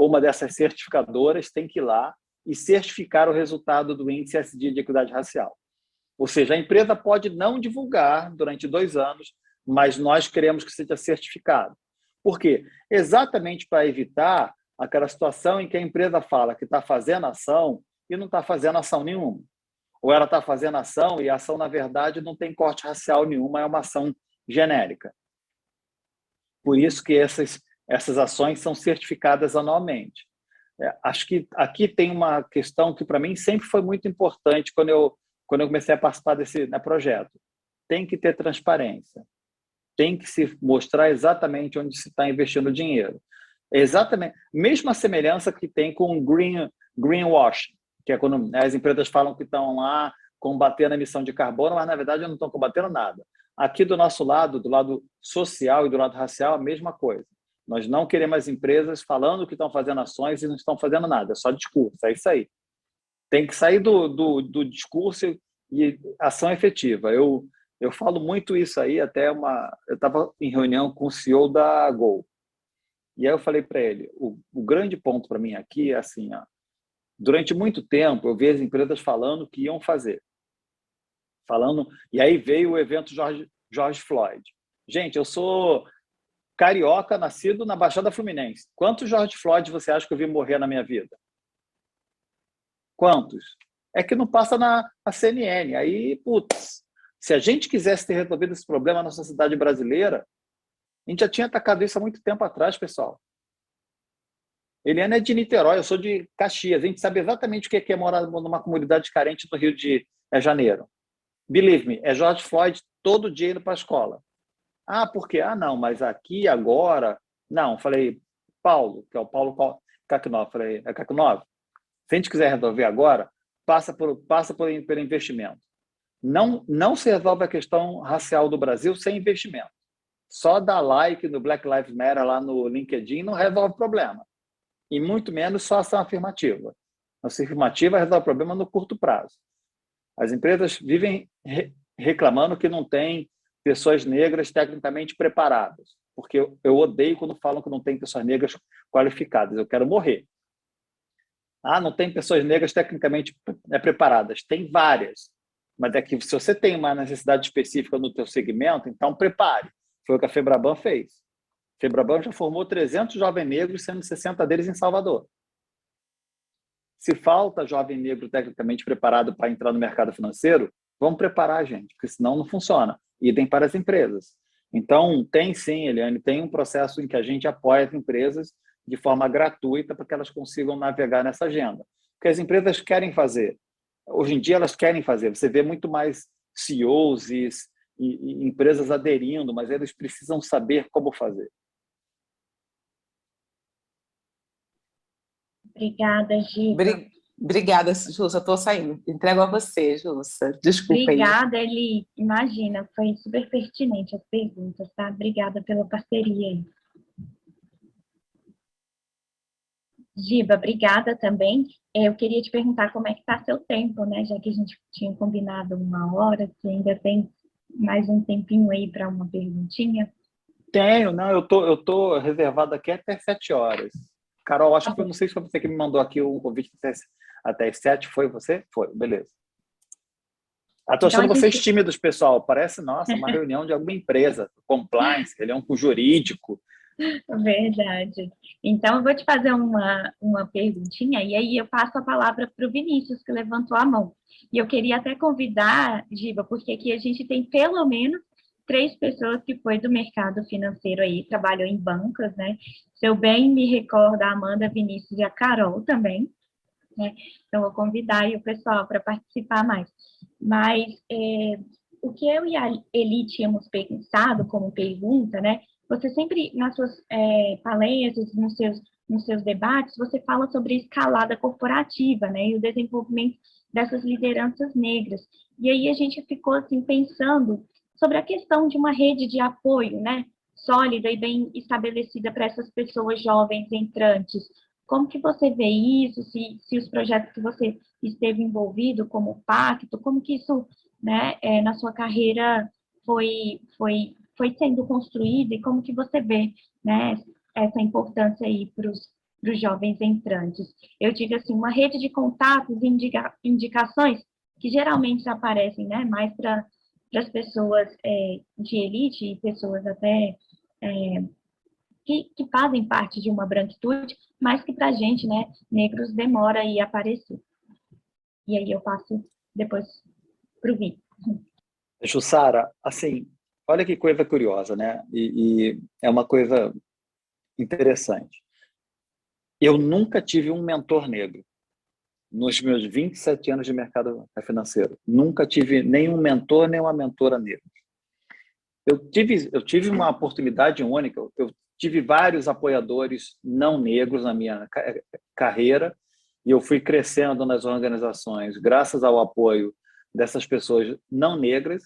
uma dessas certificadoras tem que ir lá e certificar o resultado do índice ESG de equidade racial. Ou seja, a empresa pode não divulgar durante 2 anos, mas nós queremos que seja certificado. Por quê? Exatamente para evitar aquela situação em que a empresa fala que está fazendo ação e não está fazendo ação nenhuma. Ou ela está fazendo ação e a ação, na verdade, não tem corte racial nenhuma, é uma ação genérica. Por isso que essas ações são certificadas anualmente. Acho que aqui tem uma questão que, para mim, sempre foi muito importante quando eu comecei a participar desse projeto. Tem que ter transparência. Tem que se mostrar exatamente onde se está investindo o dinheiro. Exatamente. Mesma semelhança que tem com o greenwashing, que é quando as empresas falam que estão lá combatendo a emissão de carbono, mas, na verdade, não estão combatendo nada. Aqui do nosso lado, do lado social e do lado racial, a mesma coisa. Nós não queremos as empresas falando que estão fazendo ações e não estão fazendo nada, é só discurso, é isso aí. Tem que sair do discurso e ação efetiva. Eu falo muito isso aí, eu estava em reunião com o CEO da Gol, e aí eu falei para ele, o grande ponto para mim aqui é assim, durante muito tempo eu vi as empresas falando que iam fazer. E aí veio o evento George Floyd. Gente, eu sou carioca, nascido na Baixada Fluminense. Quantos George Floyd você acha que eu vi morrer na minha vida? Quantos? É que não passa na CNN. Aí, putz, se a gente quisesse ter resolvido esse problema na sociedade brasileira, a gente já tinha atacado isso há muito tempo atrás, pessoal. Eliana é de Niterói, eu sou de Caxias. A gente sabe exatamente o que é morar numa comunidade carente no Rio de Janeiro. Believe me, é George Floyd todo dia indo para a escola. Ah, por quê? Ah, não, mas aqui, agora... Não, falei, Paulo, que é o Paulo Kaknov. Falei, é Kaknov? Se a gente quiser resolver agora, passa pelo investimento. Não se resolve a questão racial do Brasil sem investimento. Só dar like no Black Lives Matter lá no LinkedIn não resolve o problema. E muito menos só ação afirmativa. Nossa afirmativa resolve o problema no curto prazo. As empresas vivem reclamando que não tem pessoas negras tecnicamente preparadas, porque eu odeio quando falam que não tem pessoas negras qualificadas. Eu quero morrer. Ah, não tem pessoas negras tecnicamente preparadas. Tem várias. Mas é que se você tem uma necessidade específica no teu segmento, então prepare. Foi o que a Febraban fez. A Febraban já formou 300 jovens negros, sendo 60 deles em Salvador. Se falta jovem negro tecnicamente preparado para entrar no mercado financeiro, vamos preparar, gente, porque senão não funciona. Idem para as empresas. Então, tem sim, Eliane, tem um processo em que a gente apoia as empresas de forma gratuita para que elas consigam navegar nessa agenda. Porque as empresas querem fazer. Hoje em dia, elas querem fazer. Você vê muito mais CEOs e empresas aderindo, mas eles precisam saber como fazer. Obrigada, Giba. Obrigada, Jussa. Estou saindo. Entrego a você, Jussa. Desculpa aí. Obrigada, Eli. Imagina, foi super pertinente as perguntas, tá? Obrigada pela parceria aí. Giba, obrigada também. Eu queria te perguntar como é que está seu tempo, né? Já que a gente tinha combinado 1 hora, você ainda tem mais um tempinho aí para uma perguntinha? Tenho, não, eu tô reservado aqui até 7 horas. Carol, acho que foi, não sei se foi você que me mandou aqui o convite até as 7, foi você? Foi, beleza. Estou achando vocês tímidos, pessoal. Parece, nossa, uma reunião de alguma empresa, compliance, reunião com jurídico. Verdade. Então, eu vou te fazer uma perguntinha, e aí eu passo a palavra para o Vinícius, que levantou a mão. E eu queria até convidar, Giba, porque aqui a gente tem pelo menos 3 pessoas que foi do mercado financeiro aí, trabalhou em bancas, né? Se eu bem me recordo, a Amanda, Vinícius e a Carol também, né? Então, eu vou convidar aí o pessoal para participar mais. Mas o que eu e a Eli tínhamos pensado como pergunta, né? Você sempre, nas suas palestras, nos seus debates, você fala sobre escalada corporativa, né? E o desenvolvimento dessas lideranças negras. E aí a gente ficou, assim, pensando sobre a questão de uma rede de apoio, né? Sólida e bem estabelecida para essas pessoas jovens entrantes. Como que você vê isso? Se os projetos que você esteve envolvido, como o Pacto, como que isso, né, na sua carreira foi sendo construído, e como que você vê, né, essa importância aí para os jovens entrantes? Eu digo assim, uma rede de contatos e indicações que geralmente aparecem, né, mais para as pessoas de elite e pessoas até que fazem parte de uma branquitude, mas que para a gente, né, negros, demora aí a aparecer. E aí eu passo depois para o Vitor. Jussara, assim, olha que coisa curiosa, né? E é uma coisa interessante. Eu nunca tive um mentor negro nos meus 27 anos de mercado financeiro. Nunca tive nenhum mentor, nem uma mentora negra. Eu tive uma oportunidade única. Eu tive vários apoiadores não negros na minha carreira e eu fui crescendo nas organizações graças ao apoio dessas pessoas não negras.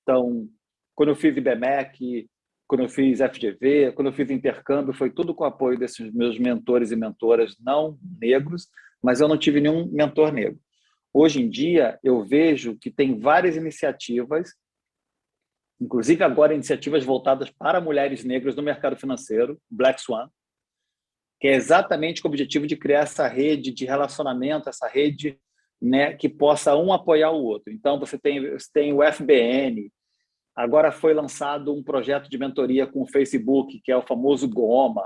Então, quando eu fiz IBMEC, quando eu fiz FGV, quando eu fiz intercâmbio, foi tudo com o apoio desses meus mentores e mentoras não negros, mas eu não tive nenhum mentor negro. Hoje em dia, eu vejo que tem várias iniciativas, inclusive agora iniciativas voltadas para mulheres negras no mercado financeiro, Black Swan, que é exatamente com o objetivo de criar essa rede de relacionamento, essa rede, né, que possa um apoiar o outro. Então, você tem o FBN, agora foi lançado um projeto de mentoria com o Facebook, que é o famoso Goma.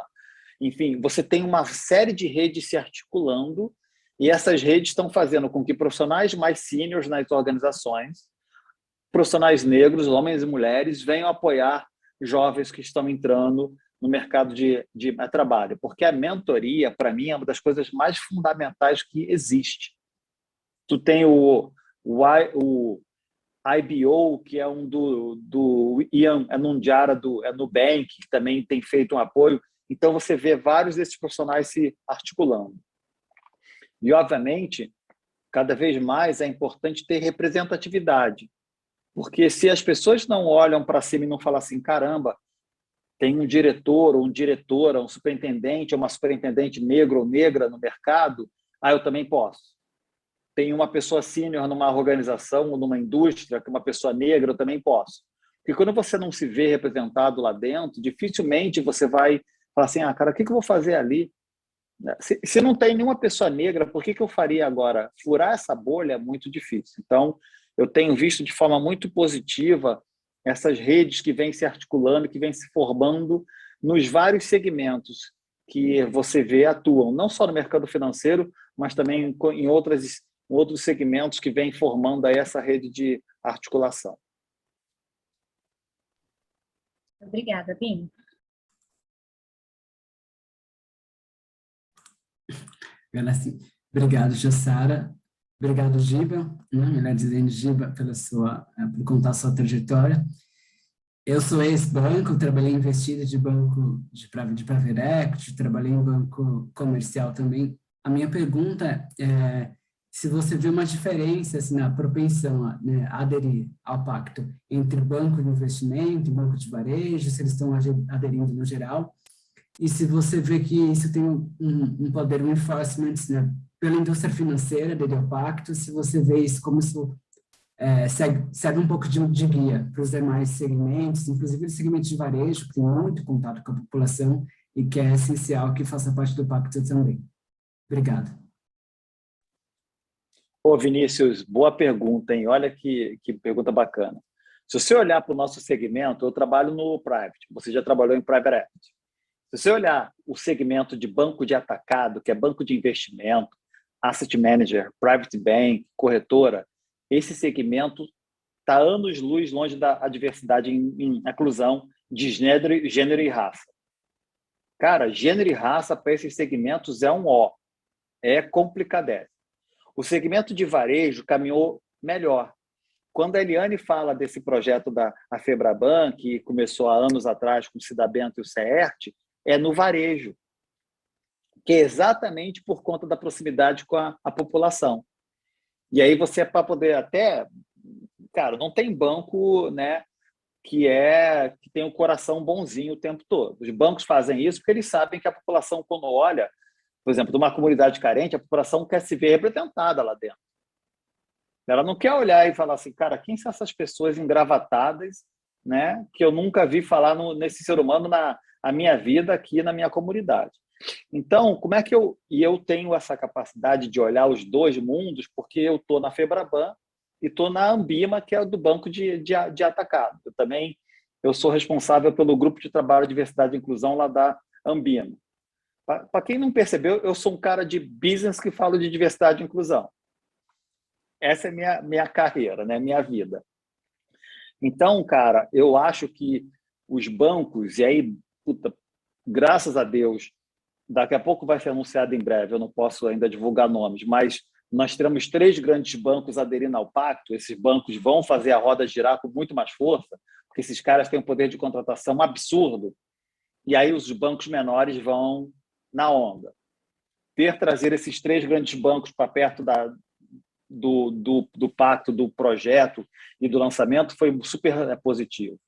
Enfim, você tem uma série de redes se articulando e essas redes estão fazendo com que profissionais mais sêniores nas organizações, profissionais negros, homens e mulheres, venham apoiar jovens que estão entrando no mercado de trabalho. Porque a mentoria, para mim, é uma das coisas mais fundamentais que existe. Tu tem o IBO, que é um do Ian Anundiara, do Nubank, que também tem feito um apoio. Então, você vê vários desses profissionais se articulando. E, obviamente, cada vez mais é importante ter representatividade. Porque se as pessoas não olham para cima e não falam assim, caramba, tem um diretor ou um diretora, um superintendente ou uma superintendente negro ou negra no mercado, Ah, eu também posso. Tem uma pessoa sênior numa organização ou numa indústria, que é uma pessoa negra, eu também posso. Porque quando você não se vê representado lá dentro, dificilmente você vai falar assim, ah, cara, o que eu vou fazer ali? Se não tem nenhuma pessoa negra, por que eu faria agora? Furar essa bolha é muito difícil. Então, eu tenho visto de forma muito positiva essas redes que vêm se articulando, que vêm se formando nos vários segmentos que você vê atuam, não só no mercado financeiro, mas também em outros segmentos que vêm formando aí essa rede de articulação. Obrigada, Bim. Obrigado, Jussara. Obrigado, Giba, melhor dizendo, Giba, por contar a sua trajetória. Eu sou ex-banco, trabalhei em investida de banco de private equity, trabalhei em banco comercial também. A minha pergunta é se você vê uma diferença assim, na propensão, né, a aderir ao pacto entre banco de investimento e banco de varejo, se eles estão aderindo no geral, e se você vê que isso tem um poder, um enforcement, né, pela indústria financeira aderir ao pacto, se você vê isso como isso segue um pouco de guia para os demais segmentos, inclusive o segmento de varejo, que tem muito contato com a população e que é essencial que faça parte do pacto também. Obrigado. Pô, Vinícius, boa pergunta, hein? Olha que pergunta bacana. Se você olhar para o nosso segmento, eu trabalho no private, você já trabalhou em private equity. Se você olhar o segmento de banco de atacado, que é banco de investimento, asset manager, private bank, corretora, esse segmento está anos-luz longe da diversidade em inclusão de gênero e raça. Cara, gênero e raça para esses segmentos é um ó, é complicadésimo. O segmento de varejo caminhou melhor. Quando a Eliane fala desse projeto da Febraban, que começou há anos atrás com o Cidabento e o CERT, é no varejo, que é exatamente por conta da proximidade com a população. E aí você, para poder até... Cara, não tem banco, né, que tem o coração bonzinho o tempo todo. Os bancos fazem isso porque eles sabem que a população, quando olha, por exemplo, de uma comunidade carente, a população quer se ver representada lá dentro. Ela não quer olhar e falar assim, cara, quem são essas pessoas engravatadas, né, que eu nunca vi falar nesse ser humano na minha vida aqui na minha comunidade. Então, como é que eu tenho essa capacidade de olhar os dois mundos, porque eu estou na Febraban e estou na Ambima, que é do banco de atacado. Eu sou responsável pelo grupo de trabalho de diversidade e inclusão lá da Ambima. Para quem não percebeu, eu sou um cara de business que falo de diversidade e inclusão. Essa é minha carreira, né? Minha vida. Então, cara, eu acho que os bancos, e aí, puta, graças a Deus, daqui a pouco vai ser anunciado em breve, eu não posso ainda divulgar nomes, mas nós teremos 3 grandes bancos aderindo ao pacto. Esses bancos vão fazer a roda girar com muito mais força, porque esses caras têm um poder de contratação absurdo, e aí os bancos menores vão na onda. Trazer esses 3 grandes bancos para perto do pacto, do projeto e do lançamento foi super positivo.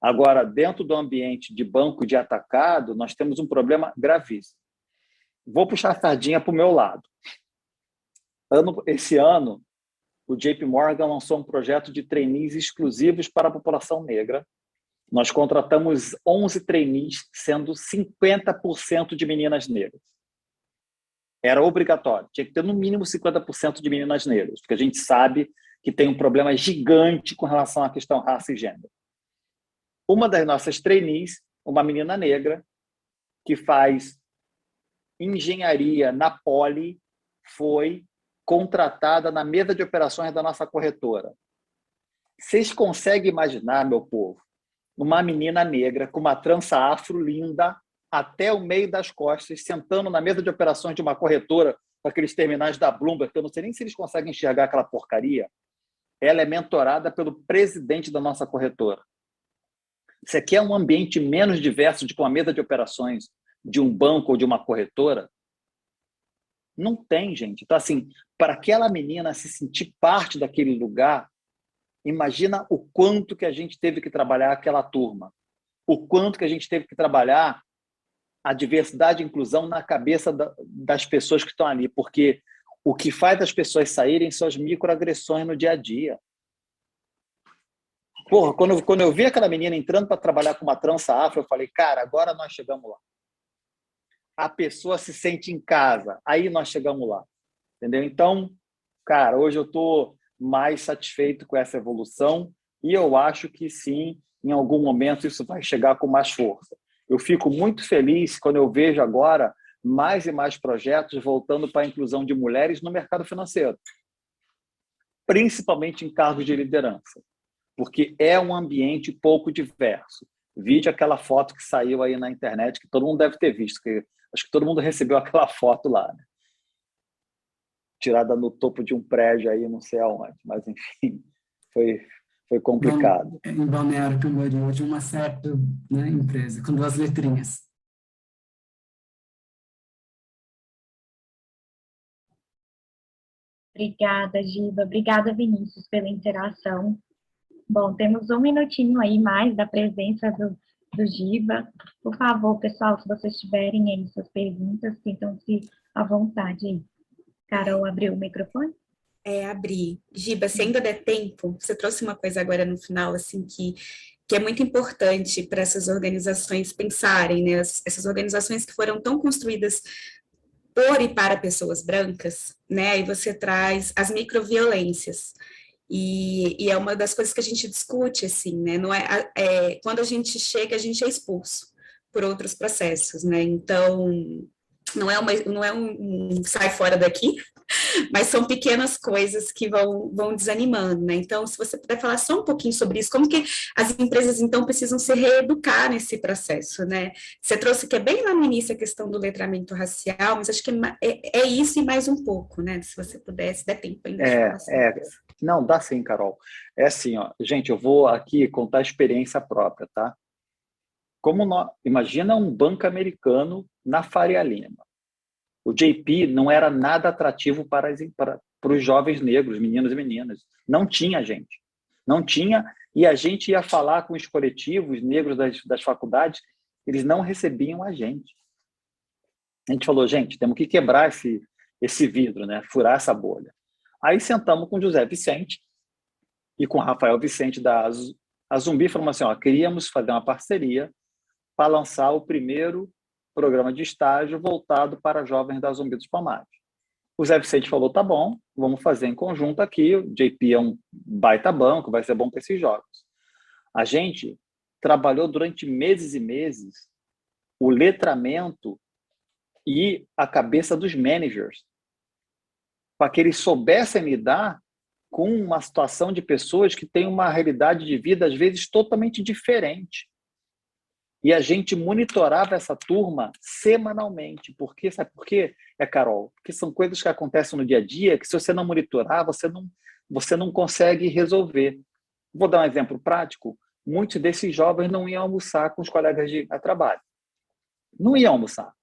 Agora, dentro do ambiente de banco de atacado, nós temos um problema gravíssimo. Vou puxar a sardinha para o meu lado. Esse ano, o JP Morgan lançou um projeto de trainees exclusivos para a população negra. Nós contratamos 11 trainees, sendo 50% de meninas negras. Era obrigatório, tinha que ter no mínimo 50% de meninas negras, porque a gente sabe que tem um problema gigante com relação à questão raça e gênero. Uma das nossas trainees, uma menina negra, que faz engenharia na Poli, foi contratada na mesa de operações da nossa corretora. Vocês conseguem imaginar, meu povo, uma menina negra com uma trança afro linda até o meio das costas, sentando na mesa de operações de uma corretora com aqueles terminais da Bloomberg, que eu não sei nem se eles conseguem enxergar aquela porcaria. Ela é mentorada pelo presidente da nossa corretora. Você quer um ambiente menos diverso de uma mesa de operações de um banco ou de uma corretora? Não tem, gente. Então, assim, para aquela menina se sentir parte daquele lugar, imagina o quanto que a gente teve que trabalhar aquela turma. O quanto que a gente teve que trabalhar a diversidade e inclusão na cabeça das pessoas que estão ali, porque o que faz as pessoas saírem são as microagressões no dia a dia. Porra, quando eu vi aquela menina entrando para trabalhar com uma trança afro, eu falei, cara, agora nós chegamos lá. A pessoa se sente em casa, aí nós chegamos lá. Entendeu? Então, cara, hoje eu estou mais satisfeito com essa evolução e eu acho que sim, em algum momento isso vai chegar com mais força. Eu fico muito feliz quando eu vejo agora mais e mais projetos voltando para a inclusão de mulheres no mercado financeiro, principalmente em cargos de liderança, porque é um ambiente pouco diverso. Vide aquela foto que saiu aí na internet, que todo mundo deve ter visto, que acho que todo mundo recebeu aquela foto lá, né? Tirada no topo de um prédio aí, não sei aonde, mas enfim, foi complicado. Em Balneário Camboriú, de uma certa, né, empresa, com 2 letrinhas. Obrigada, Giba. Obrigada, Vinícius, pela interação. Bom, temos 1 minutinho aí mais da presença do Giba. Por favor, pessoal, se vocês tiverem aí suas perguntas, sintam-se à vontade aí. Carol abriu o microfone? Abrir. Giba, se ainda der tempo, você trouxe uma coisa agora no final, assim, que é muito importante para essas organizações pensarem, né? Essas organizações que foram tão construídas por e para pessoas brancas, né? E você traz as microviolências. E é uma das coisas que a gente discute, assim, né? Não quando a gente chega, a gente é expulso por outros processos, né? Então, não é um sai fora daqui, mas são pequenas coisas que vão desanimando, né? Então, se você puder falar só um pouquinho sobre isso, como que as empresas, então, precisam se reeducar nesse processo, né? Você trouxe que é bem lá no início a questão do letramento racial, mas acho que é isso e mais um pouco, né? Se você pudesse, der tempo ainda de falar sobre isso. Não, dá sim, Carol. É assim, ó, gente, eu vou aqui contar a experiência própria, tá? Imagina um banco americano na Faria Lima. O JP não era nada atrativo para os jovens negros, meninos e meninas. Não tinha gente. Não tinha, e a gente ia falar com os coletivos negros das faculdades, eles não recebiam a gente. A gente falou, gente, temos que quebrar esse vidro, né? Furar essa bolha. Aí sentamos com o José Vicente e com o Rafael Vicente da Zumbi, falamos assim, ó, queríamos fazer uma parceria para lançar o primeiro programa de estágio voltado para jovens da Zumbi dos Palmares. O Zé Vicente falou, tá bom, vamos fazer em conjunto aqui, o JP é um baita banco, vai ser bom para esses jovens. A gente trabalhou durante meses e meses o letramento e a cabeça dos managers, para que eles soubessem lidar com uma situação de pessoas que têm uma realidade de vida, às vezes, totalmente diferente. E a gente monitorava essa turma semanalmente. Sabe por quê, Carol? Porque são coisas que acontecem no dia a dia que, se você não monitorar, você não consegue resolver. Vou dar um exemplo prático. Muitos desses jovens não iam almoçar com os colegas de trabalho. Não iam almoçar.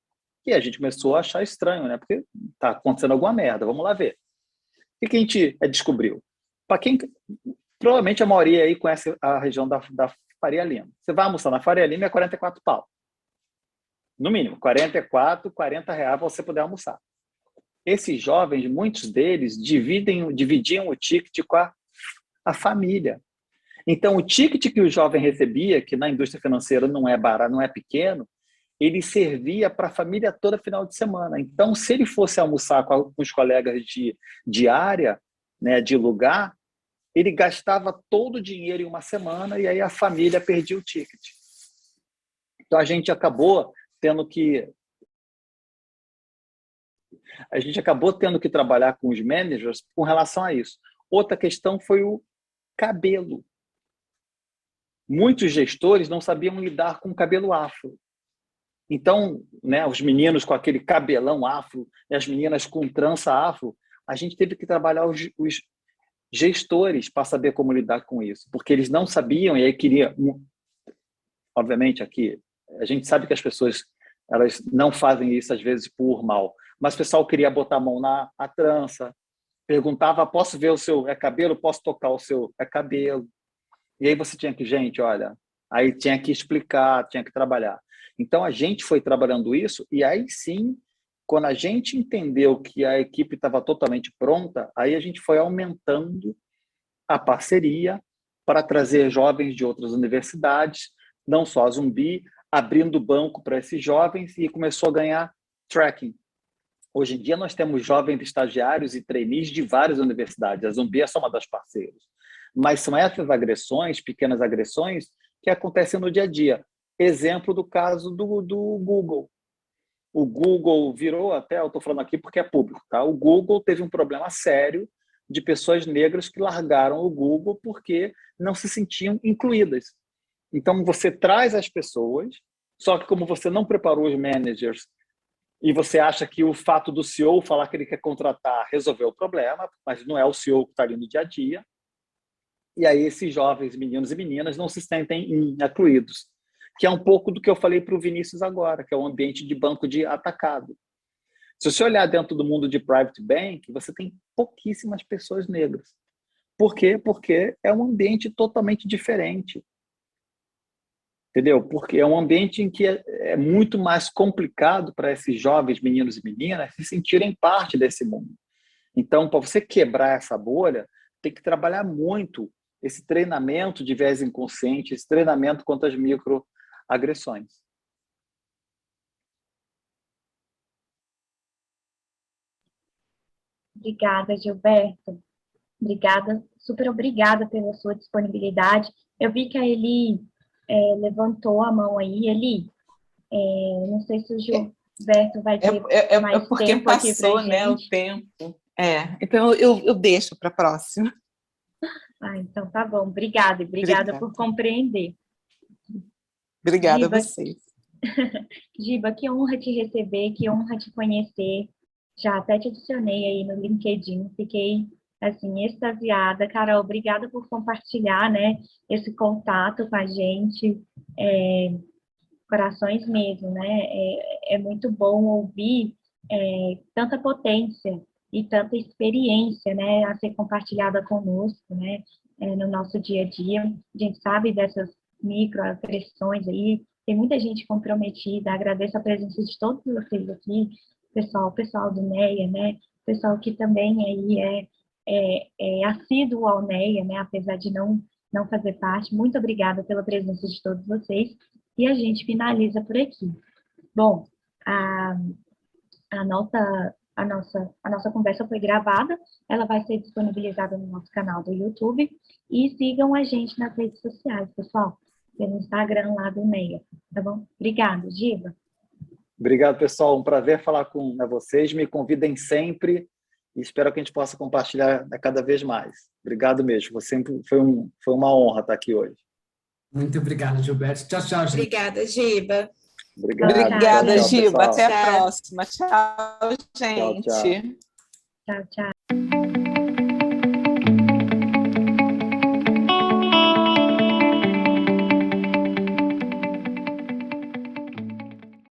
E a gente começou a achar estranho, né? Porque está acontecendo alguma merda, vamos lá ver. O que a gente descobriu? Para quem... Provavelmente a maioria aí conhece a região da Faria Lima. Você vai almoçar na Faria Lima, é 44 pau. No mínimo, 44, 40 reais para você poder almoçar. Esses jovens, muitos deles, dividiam o ticket com a família. Então, o ticket que o jovem recebia, que na indústria financeira não é barato, não é pequeno, ele servia para a família toda final de semana. Então, se ele fosse almoçar com os colegas de área, né, de lugar, ele gastava todo o dinheiro em uma semana e aí a família perdia o ticket. Então, a gente acabou tendo que trabalhar com os managers com relação a isso. Outra questão foi o cabelo. Muitos gestores não sabiam lidar com o cabelo afro. Então, né, os meninos com aquele cabelão afro e as meninas com trança afro, a gente teve que trabalhar os gestores para saber como lidar com isso, porque eles não sabiam e aí queria... Obviamente, aqui, a gente sabe que as pessoas elas não fazem isso, às vezes, por mal, mas o pessoal queria botar a mão na trança, perguntava, posso ver o seu cabelo? Posso tocar o seu cabelo? E aí você tinha que, gente, olha, aí tinha que explicar, tinha que trabalhar. Então, a gente foi trabalhando isso, e aí sim, quando a gente entendeu que a equipe estava totalmente pronta, aí a gente foi aumentando a parceria para trazer jovens de outras universidades, não só a Zumbi, abrindo banco para esses jovens, e começou a ganhar tracking. Hoje em dia, nós temos jovens estagiários e trainees de várias universidades. A Zumbi é só uma das parceiras. Mas são essas agressões, pequenas agressões, que acontecem no dia a dia. Exemplo do caso do Google. O Google virou, até eu estou falando aqui porque é público, tá? O Google teve um problema sério de pessoas negras que largaram o Google porque não se sentiam incluídas. Então, você traz as pessoas, só que como você não preparou os managers e você acha que o fato do CEO falar que ele quer contratar resolveu o problema, mas não é o CEO que está ali no dia a dia, e aí esses jovens meninos e meninas não se sentem incluídos, que é um pouco do que eu falei para o Vinícius agora, que é o ambiente de banco de atacado. Se você olhar dentro do mundo de private bank, você tem pouquíssimas pessoas negras. Por quê? Porque é um ambiente totalmente diferente. Entendeu? Porque é um ambiente em que é muito mais complicado para esses jovens meninos e meninas se sentirem parte desse mundo. Então, para você quebrar essa bolha, tem que trabalhar muito esse treinamento de viés inconsciente, esse treinamento contra as microagressões. Obrigada, Gilberto. Obrigada, super obrigada pela sua disponibilidade. Eu vi que a Eli levantou a mão aí. Eli, não sei se o Gilberto vai ter mais porque tempo aqui para passou, né, o tempo. Então eu deixo para a próxima. Então tá bom. Obrigada por compreender. Obrigada Giba, a vocês. Giba, que honra te receber, que honra te conhecer. Já até te adicionei aí no LinkedIn, fiquei assim extasiada. Carol, obrigada por compartilhar, né, esse contato com a gente. Corações mesmo, né? É muito bom ouvir tanta potência e tanta experiência, né, a ser compartilhada conosco, né, no nosso dia a dia. A gente sabe dessas microagressões aí, tem muita gente comprometida. Agradeço a presença de todos vocês aqui, pessoal do NEA, né, pessoal que também aí é assíduo ao NEA, né, apesar de não fazer parte. Muito obrigada pela presença de todos vocês. E a gente finaliza por aqui. Bom, a nossa conversa foi gravada, ela vai ser disponibilizada no nosso canal do YouTube, e sigam a gente nas redes sociais, pessoal, pelo Instagram lá do NEA, tá bom? Obrigada, Giba. Obrigado, pessoal. Um prazer falar com vocês. Me convidem sempre e espero que a gente possa compartilhar cada vez mais. Obrigado mesmo. Foi uma honra estar aqui hoje. Muito obrigado, Gilberto. Tchau, tchau, gente. Obrigada, Giba. Obrigada, tchau, Giba. pessoal. Até a próxima. Tchau, gente. Tchau, tchau. Tchau, tchau.